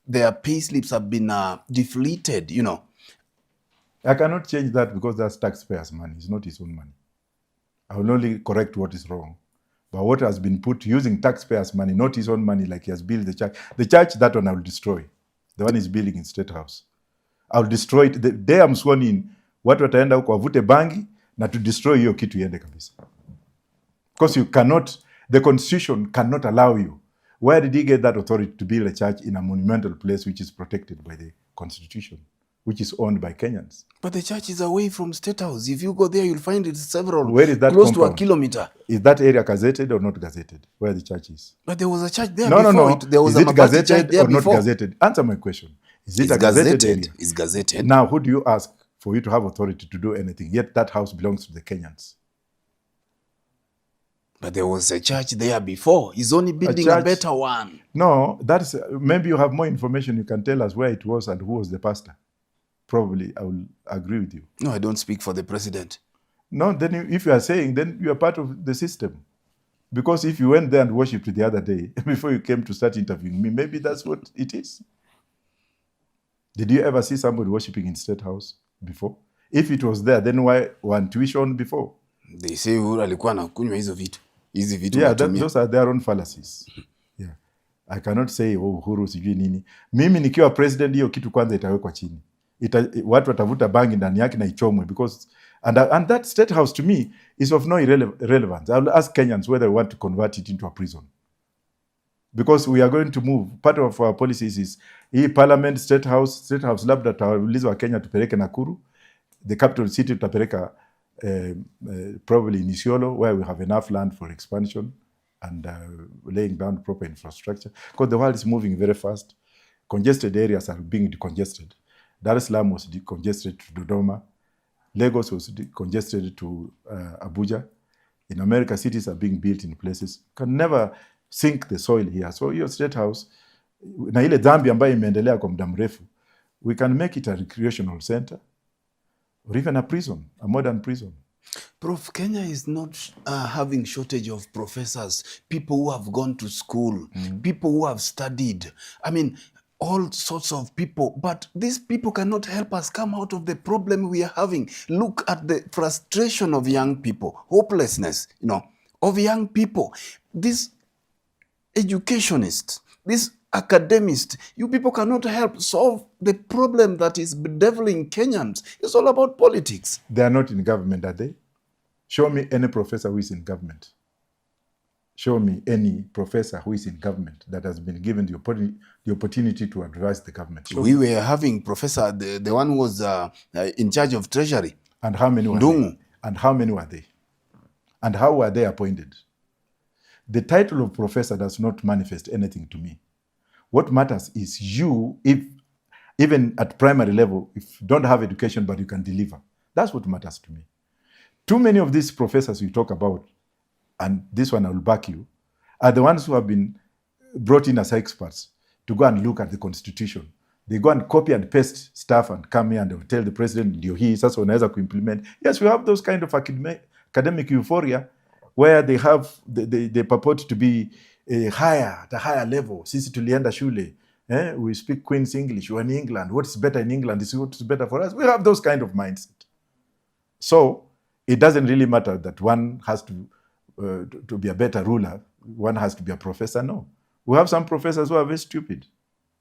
their pay slips have been deflated, you know? I cannot change that because that's taxpayers' money. It's not his own money. I will only correct what is wrong. But what has been put using taxpayers' money, not his own money, like he has built the church. The church, that one I will destroy. The one he's building in State House. I will destroy it. The day I'm sworn in, watu wataenda huko wavute bangi na to destroy hiyo kitu iende kabisa. Because you cannot, the constitution cannot allow you. Where did he get that authority to build a church in a monumental place which is protected by the constitution, which is owned by Kenyans? But the church is away from State House. If you go there, you'll find it several, where is that close compound? To a kilometer. Is that area gazetted or not gazetted, where the church is? But there was a church there before. No. There was is it gazetted or not before? Gazetted? Answer my question. Is it a gazetted area? It's gazetted. Now, who do you ask for you to have authority to do anything? Yet that house belongs to the Kenyans. But there was a church there before. He's only building a better one. No, that's maybe you have more information. You can tell us where it was and who was the pastor. Probably, I will agree with you. No, I don't speak for the president. No, then if you are saying, then you are part of the system. Because if you went there and worshipped the other day, before you came to start interviewing me, maybe that's what it is. Did you ever see somebody worshipping in State House before? If it was there, then why weren't we shown before? They say Uhuru alikuwa anakunywa hizo vitu. Hizi vitu. Yeah, those are their own fallacies. Yeah. I cannot say, oh, Uhuru sijui nini. Mimi nikiwa president, hiyo kitu kwanza itawekwa chini. Watu watavuta bangi ndani yake na ichomwe, because and that State House to me is of no relevance. I will ask Kenyans whether they want to convert it into a prison, because we are going to move. Part of our policies is parliament, State House labda tutauliza wa Kenya tupeleke Nakuru, the capital city tutapeleka probably in Isiolo, where we have enough land for expansion and laying down proper infrastructure, because the world is moving very fast. Congested areas are being decongested. Dar es Salaam was decongested to Dodoma. Lagos was decongested to Abuja. In America, cities are being built in places. Can never sink the soil here. So your State House, na ile dhambi ambayo imeendelea kwa muda mrefu, we can make it a recreational center or even a prison, a modern prison. Prof, Kenya is not having shortage of professors, people who have gone to school, people who have studied. I mean, all sorts of people, but these people cannot help us come out of the problem we are having. Look at the frustration of young people, hopelessness, you know, of young people. These educationists, these academists, you people cannot help solve the problem that is bedeviling Kenyans. It's all about politics. They are not in government, are they? Show me any professor who is in government. Show me any professor who is in government that has been given the opportunity to advise the government. We were having professor, the one who was in charge of treasury. And how many were they? And how many were they? And how were they appointed? The title of professor does not manifest anything to me. What matters is you, if even at primary level, if you don't have education but you can deliver. That's what matters to me. Too many of these professors we talk about, and this one I will back you, are the ones who have been brought in as experts to go and look at the constitution, They go and copy and paste stuff and come here and they will tell the president, ndio hii sasa unaweza kuimplement. Yes, we have those kind of academic euphoria where they have, they purport to be higher, at a higher level. Sisi tulienda shule. We speak Queen's English. We're in England. What is better in England is what is better for us. We have those kind of mindset. So it doesn't really matter that one has to be a better ruler. One has to be a professor. No. We have some professors who are very stupid.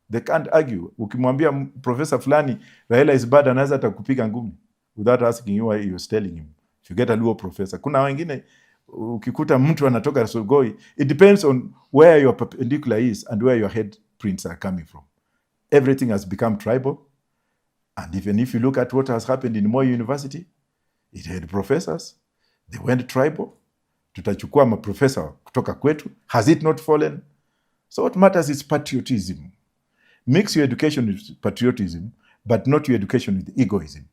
They can't argue. Ukimwambia professor fulani, Raila is bad, anaweza atakupiga ngumi without asking you why he was telling him. If you get a Luo professor. Kuna wengine, ukikuta mtu anatoka Sugoi, it depends on where your perpendicular is and where your head prints are coming from. Everything has become tribal. And even if you look at what has happened in Moi University, it had professors. They went tribal. Tutachukua maprofessor kutoka kwetu. Has it not fallen? So what matters is patriotism. Mix your education with patriotism, but not your education with egoism.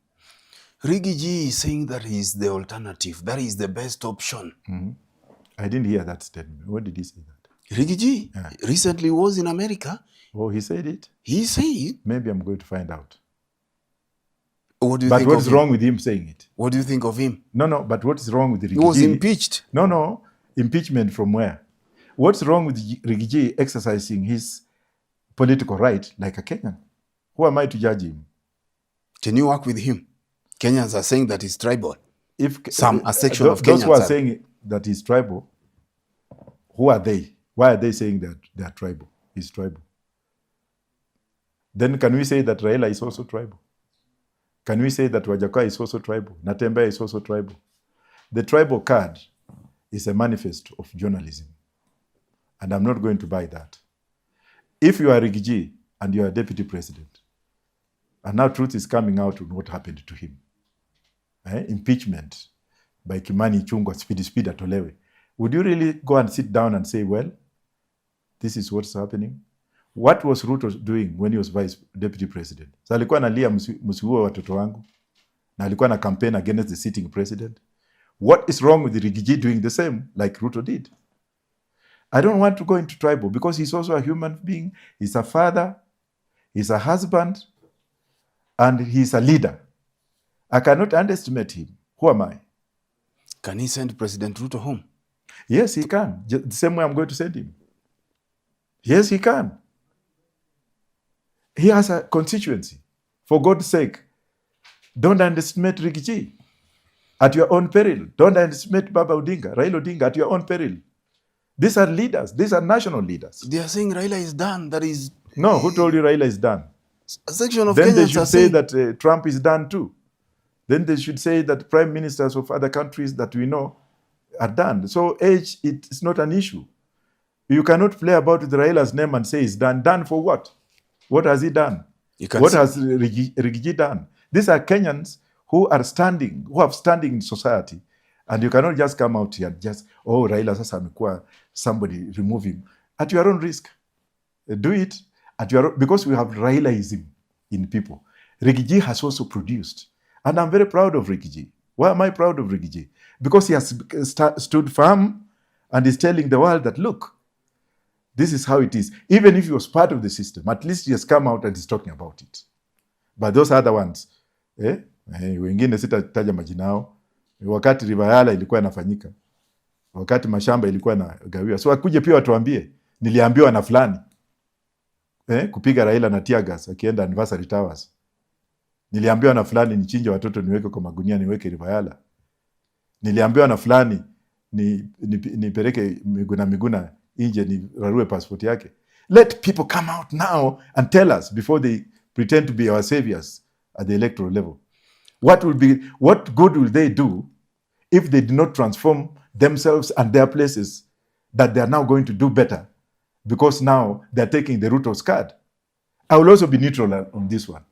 Riggy G is saying that is the alternative. That is the best option. Mm-hmm. I didn't hear that statement. What did he say that? Riggy G recently was in America. Oh, he said it? He said. Maybe I'm going to find out. What do you but think what's wrong with him saying it? What do you think of him? No, but what is wrong with Riggy G? He was impeached. No. Impeachment from where? What's wrong with Riggy G exercising his political right like a Kenyan? Who am I to judge him? Can you work with him? Kenyans are saying that he's tribal. If a section of Kenyans those who are saying that he's tribal, who are they? Why are they saying that they are tribal? He's tribal. Then can we say that Raila is also tribal? Can we say that Wajakoyah is also tribal? Natembeya is also tribal? The tribal card is a manifesto of journalism. And I'm not going to buy that. If you are Riggy G and you are deputy president, and now truth is coming out on what happened to him, impeachment by Kimani Ichung'wah, speed atolewe, would you really go and sit down and say, well, this is what's happening? What was Ruto doing when he was deputy president? So alikuwa analia msiuwe watoto wangu, na alikuwa na campaign against the sitting president. What is wrong with Riggy G doing the same like Ruto did? I don't want to go into tribal because he's also a human being. He's a father, he's a husband, and he's a leader. I cannot underestimate him. Who am I? Can he send President Ruto home? Yes, he can. The same way I'm going to send him. Yes, he can. He has a constituency. For God's sake, don't underestimate Riggy G at your own peril. Don't underestimate Baba Odinga, Raila Odinga at your own peril. These are leaders. These are national leaders. They are saying Raila is done. That is... No, who told you Raila is done? A section of then Kenyans they should say saying that Trump is done too. Then they should say that prime ministers of other countries that we know are done. So age, it's not an issue. You cannot play about with Raila's name and say he's done. Done for what? What has he done? What has Riggy G done? These are Kenyans who are standing, who have standing in society. And you cannot just come out here and just, oh, Raila sasa amekuwa, somebody remove him. At your own risk. Do it at your own, because we have Railaism in people. Riggy G has also produced. And I'm very proud of Riggy G. Why am I proud of Riggy G? Because he has stood firm and is telling the world that, look, this is how it is. Even if he was part of the system, at least he has come out and is talking about it. But those other ones, wengine sitataja majina yao, wakati Rivayala ilikuwa inafanyika, wakati mashamba ilikuwa inagawiwa. So akuje pia watuambie, niliambiwa na fulani kupiga Raila na tear gas akienda Anniversary Towers. Niliambiwa na fulani nichinje watoto niweke kwa magunia niweke Rivayala. Niliambiwa na fulani nipeleke Miguna nje ni rarue passport yake. Let people come out now and tell us before they pretend to be our saviors at the electoral level. What good will they do if they do not transform themselves and their places that they are now going to do better because now they're taking the Ruto's card? I will also be neutral on this one.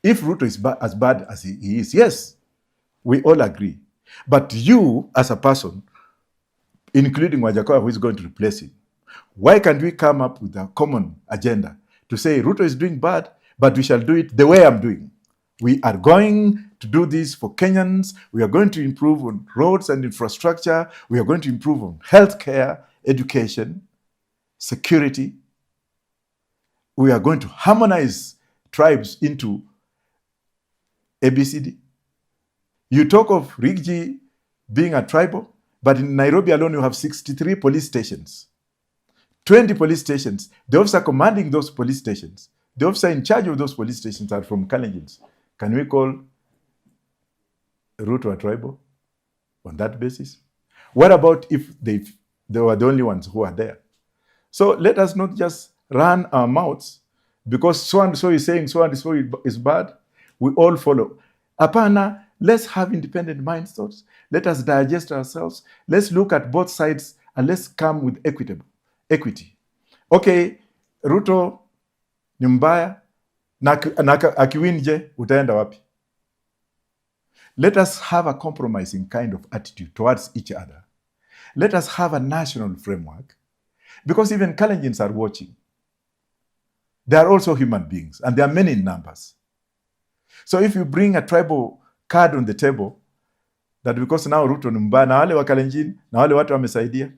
If Ruto is as bad as he is, yes, we all agree. But you, as a person, including Wajakoyah, who is going to replace him, why can't we come up with a common agenda to say Ruto is doing bad, but we shall do it the way I'm doing? We are going to do this for Kenyans. We are going to improve on roads and infrastructure. We are going to improve on healthcare, education, security. we are going to harmonize tribes into ABCD. You talk of Rigji being a tribal, but in Nairobi alone you have 63 police stations, 20 police stations. The officer commanding those police stations, the officer in charge of those police stations are from Kenyans. Can we call Ruto a tribal on that basis? What about if they were the only ones who are there? So let us not just run our mouths because so and so is saying so and so is bad. We all follow. Apana, let's have independent mind thoughts. Let us digest ourselves. Let's look at both sides and let's come with equity. Okay, Ruto ni mbaya na akiwin je utaenda wapi? Let us have a compromising kind of attitude towards each other. Let us have a national framework because even Kenyans are watching. They are also human beings and there are many in numbers. So if you bring a tribal card on the table, that because now Ruto ni mbaya na wale wa Kalenjin na wale watu wamesaidia,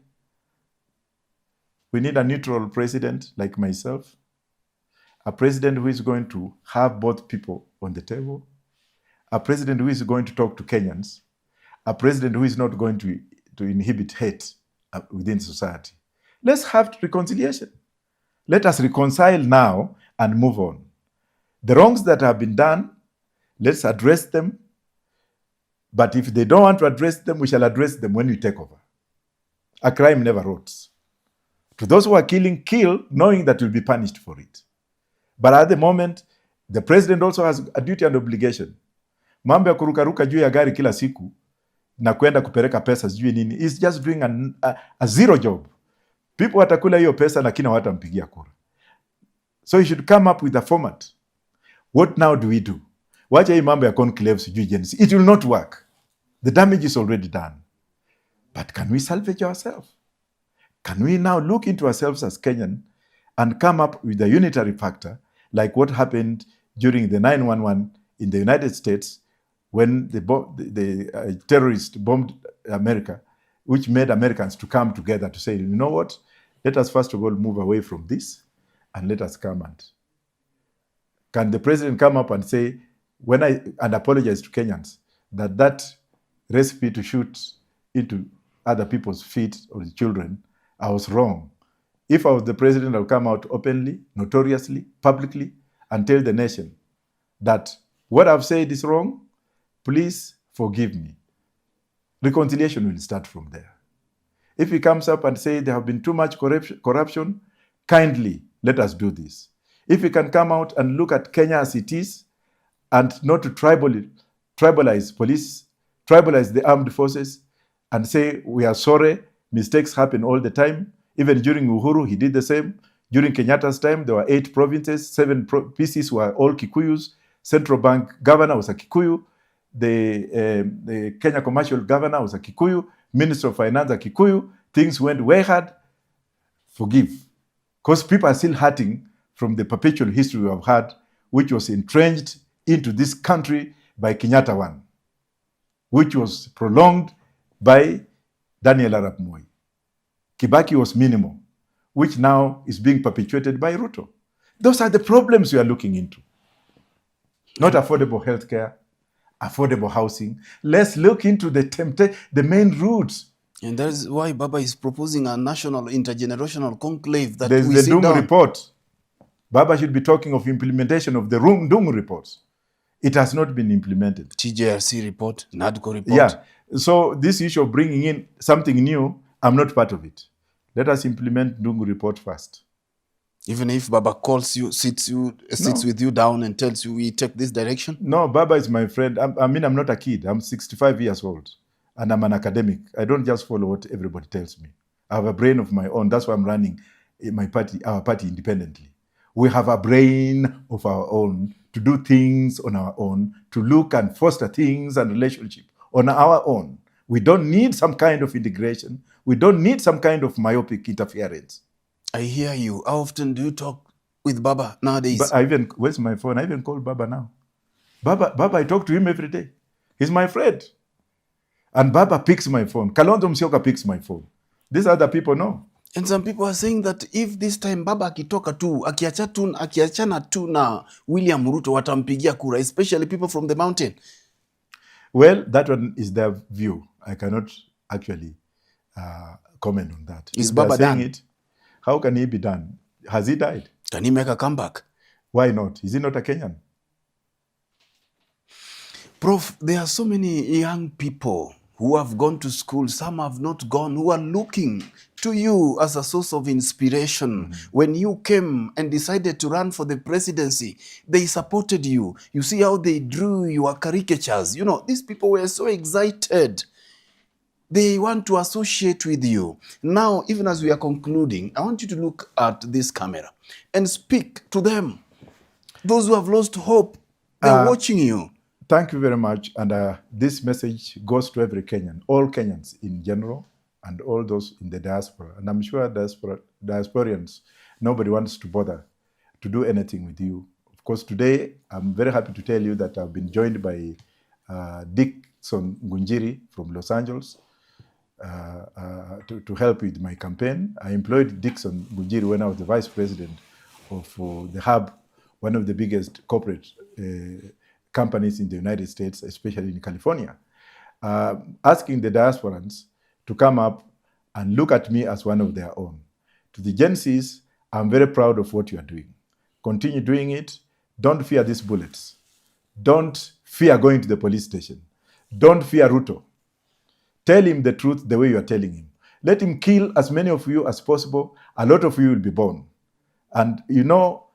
we need a neutral president like myself, a president who is going to have both people on the table, a president who is going to talk to Kenyans, a president who is not going to inhibit hate within society. Let's have reconciliation. Let us reconcile now and move on. The wrongs that have been done, let's address them. But if they don't want to address them, we shall address them when we take over. A crime never rots. To those who are killing, kill, knowing that you'll be punished for it. But at the moment, the president also has a duty and obligation. Mambo ya kurukaruka juu ya gari kila siku na kwenda kupeleka pesa sijui nini is just doing a zero job. People watakula hiyo pesa lakini hawatampigia kura. So you should come up with a format. What now do we do? Wacha hii mambo ya conclave sijui jensi. It will not work. The damage is already done. But can we salvage ourselves? Can we now look into ourselves as Kenyan and come up with a unitary factor like what happened during the 9/11 in the United States when the terrorists bombed America, which made Americans to come together to say, you know what, let us first of all move away from this and let us come and... Can the president come up and say, and apologize to Kenyans, that recipe to shoot into other people's feet or the children, I was wrong. If I was the president, I'll come out openly, notoriously, publicly, and tell the nation that what I've said is wrong, please forgive me. Reconciliation will start from there. If he comes up and say there have been too much corruption, kindly let us do this. If he can come out and look at Kenya as it is and not to tribalize police, tribalize the armed forces and say we are sorry, mistakes happen all the time. Even during Uhuru, he did the same. During Kenyatta's time, there were 8 provinces, 7 PCs were all Kikuyus. Central Bank governor was a Kikuyu. The Kenya commercial governor was a Kikuyu. Minister of Finance a Kikuyu. Things went way hard. Forgive. Because people are still hurting from the perpetual history we have had, which was entrenched into this country by Kenyatta I, which was prolonged by Daniel Arap Moi. Kibaki was minimal, which now is being perpetuated by Ruto. Those are the problems we are looking into. Not affordable healthcare, affordable housing. Let's look into the main roots. And that is why Baba is proposing a national intergenerational conclave that there's we the sit Dungu down. report. Baba should be talking of implementation of the Dungu reports. It has not been implemented. TJRC report, NADCO report. Yeah. So this issue of bringing in something new, I'm not part of it. Let us implement Dungu report first. Even if Baba calls you, sits with you down and tells you we take this direction? No, Baba is my friend. I'm not a kid. I'm 65 years old and I'm an academic. I don't just follow what everybody tells me. I have a brain of my own. That's why I'm running our party independently. We have a brain of our own to do things on our own, to look and foster things and relationships on our own. We don't need some kind of integration. We don't need some kind of myopic interference. I hear you. How often do you talk with Baba nowadays? Where's my phone? I even call Baba now. Baba, I talk to him every day. He's my friend. And Baba picks my phone. Kalonzo Musyoka picks my phone. These other people know. And some people are saying that if this time Baba akitoka tu, akiachana tu na William Ruto, watampigia kura, especially people from the mountain. Well, that one is their view. I cannot actually comment on that. Is Baba done? It, how can he be done? Has he died? Can he make a comeback? Why not? Is he not a Kenyan? Prof, there are so many young people who have gone to school, some have not gone, who are looking to you as a source of inspiration. When you came and decided to run for the presidency, they supported you. You see how they drew your caricatures. You know, these people were so excited. They want to associate with you. Now, even as we are concluding, I want you to look at this camera and speak to them. Those who have lost hope, they're watching you. Thank you very much. And this message goes to every Kenyan, all Kenyans in general, and all those in the diaspora. And I'm sure diasporians, nobody wants to bother to do anything with you. Of course, today, I'm very happy to tell you that I've been joined by Dickson Ngunjiri from Los Angeles to help with my campaign. I employed Dickson Ngunjiri when I was the vice president of the Hub, one of the biggest corporate companies in the United States, especially in California, asking the diasporans to come up and look at me as one of their own. To the Gen Zs, I'm very proud of what you are doing. Continue doing it. Don't fear these bullets. Don't fear going to the police station. Don't fear Ruto. Tell him the truth the way you are telling him. Let him kill as many of you as possible. A lot of you will be born. And you know,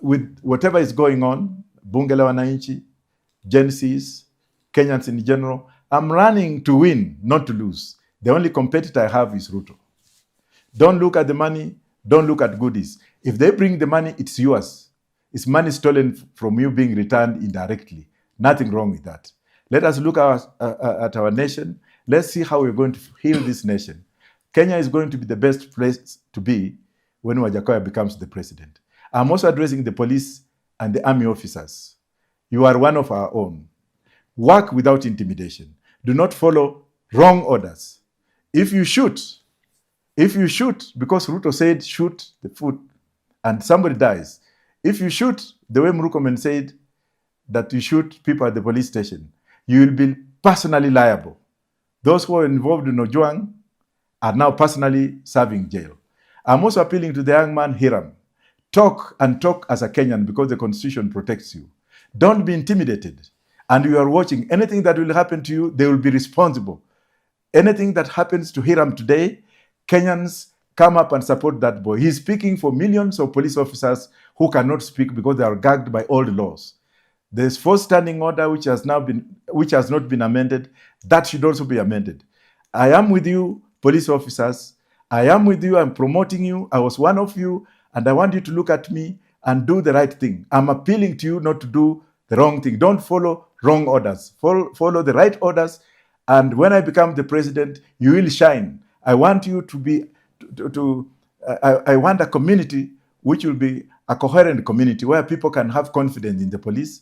with whatever is going on, Bunge la Wananchi, Gen Zs, Kenyans in general, I'm running to win, not to lose. The only competitor I have is Ruto. Don't look at the money. Don't look at goodies. If they bring the money, it's yours. It's money stolen from you being returned indirectly. Nothing wrong with that. Let us look at our nation. Let's see how we're going to heal this nation. Kenya is going to be the best place to be when Wajakoyah becomes the president. I'm also addressing the police and the army officers. You are one of our own. Work without intimidation. Do not follow wrong orders. If you shoot because Ruto said shoot the foot and somebody dies, if you shoot the way Murkomen said that you shoot people at the police station, you will be personally liable. Those who are involved in Ojwang are now personally serving jail. I'm also appealing to the young man Hiram. Talk as a Kenyan because the Constitution protects you. Don't be intimidated. And you are watching. Anything that will happen to you, they will be responsible. Anything that happens to Hiram today, Kenyans come up and support that boy. He's speaking for millions of police officers who cannot speak because they are gagged by old laws. There's forced standing order which has not been amended. That should also be amended. I am with you, police officers. I am with you. I'm promoting you. I was one of you. And I want you to look at me and do the right thing. I'm appealing to you not to do the wrong thing. Don't follow wrong orders. Follow the right orders. And when I become the president, you will shine. I want you to be, I want a community which will be a coherent community where people can have confidence in the police.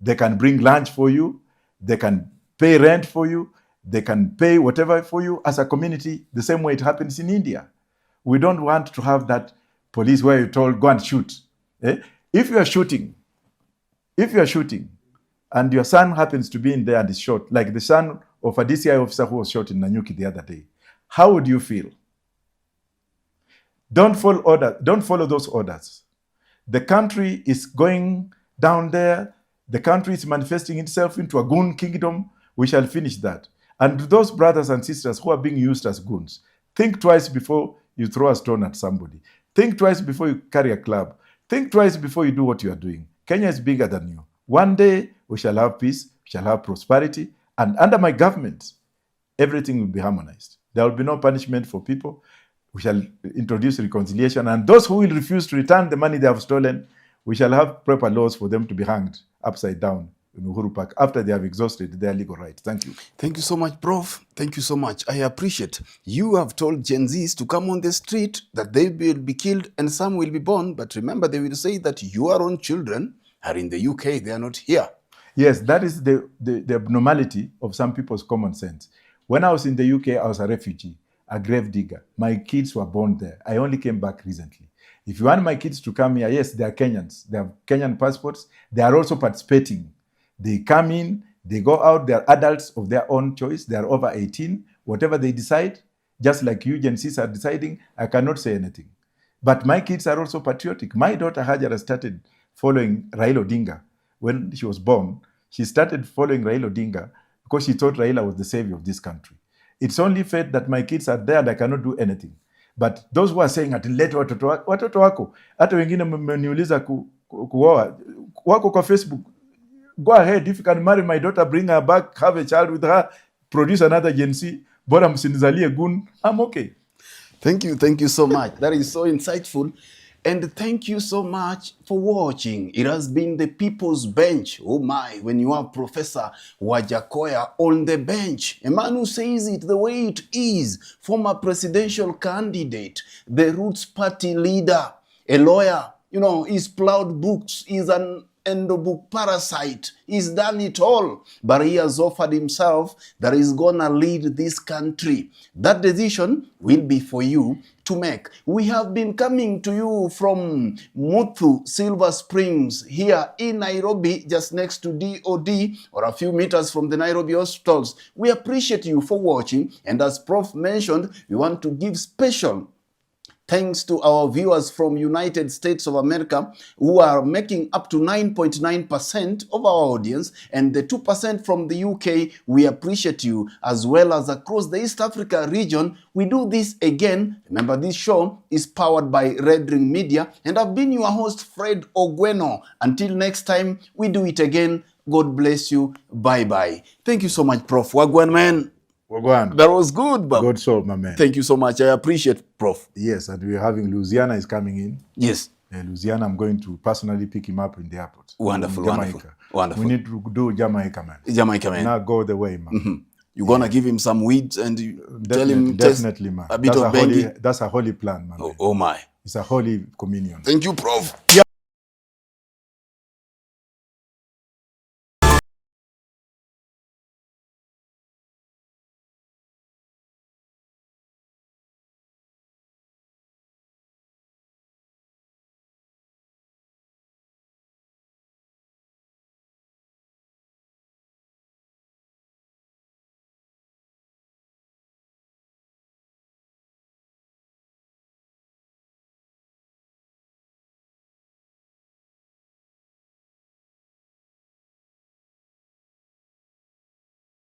They can bring lunch for you. They can pay rent for you. They can pay whatever for you as a community, the same way it happens in India. We don't want to have that police where you're told, go and shoot. If you are shooting, and your son happens to be in there and is shot, like the son of a DCI officer who was shot in Nanyuki the other day, how would you feel? Don't follow those orders. The country is going down there. The country is manifesting itself into a goon kingdom. We shall finish that. And to those brothers and sisters who are being used as goons, think twice before you throw a stone at somebody. Think twice before you carry a club. Think twice before you do what you are doing. Kenya is bigger than you. One day, we shall have peace, we shall have prosperity, and under my government, everything will be harmonized. There will be no punishment for people. We shall introduce reconciliation, and those who will refuse to return the money they have stolen, we shall have proper laws for them to be hanged upside down in Uhuru Park after they have exhausted their legal rights. Thank you. Thank you so much, Prof. Thank you so much. I appreciate. You have told Gen Zs to come on the street, that they will be killed and some will be born. But remember, they will say that your own children are in the UK. They are not here. Yes, that is the abnormality of some people's common sense. When I was in the UK, I was a refugee. a grave digger. My kids were born there. I only came back recently. If you want my kids to come here, yes, they are Kenyans. They have Kenyan passports. They are also participating. They come in, they go out, they are adults of their own choice. They are over 18. Whatever they decide, just like you Gen Zs are deciding, I cannot say anything. But my kids are also patriotic. My daughter Hajara started following Raila Odinga when she was born. She started following Raila Odinga because she thought Raila was the savior of this country. It's only fate that my kids are there and I cannot do anything. But those who are saying ati lete watoto wako, hata wengine mmeniuliza kuoa wako kwa Facebook, go ahead, if you can marry my daughter, bring her back, have a child with her, produce another Gen Z, bora msinizalie gun, I'm okay. Thank you so much. That is so insightful. And thank you so much for watching. It has been the People's Bench. Oh my, when you have Professor Wajakoyah on the bench, a man who says it the way it is, former presidential candidate, the Roots Party leader, a lawyer, he's plowed books, he's an endobook parasite, he's done it all, but he has offered himself that he's gonna lead this country. That decision will be for you to make. We have been coming to you from Muthu, Silver Springs, here in Nairobi, just next to DOD, or a few meters from the Nairobi hospitals. We appreciate you for watching, and as Prof mentioned, we want to give special thanks to our viewers from United States of America, who are making up to 9.9% of our audience, and the 2% from the UK. We appreciate you, as well as across the East Africa region. We do this again. Remember, this show is powered by Red Ring Media, and I've been your host, Fred Ogweno. Until next time, we do it again. God bless you. Bye-bye. Thank you so much, Prof. Wagwan, man. Wagwan. That was good, but God so, my man. Thank you so much. I appreciate, Prof. Yes, and we're having Louisiana is coming in. Yes. Louisiana, I'm going to personally pick him up in the airport. Wonderful, Jamaica. Wonderful. We need to do Jamaica, man. Jamaica, man. Now go the way, man. Mm-hmm. You're going to give him some weeds and tell him definitely, man. A bit of Bengi. That's a holy plan, man. Oh my. It's a holy communion. Thank you, Prof. Yeah.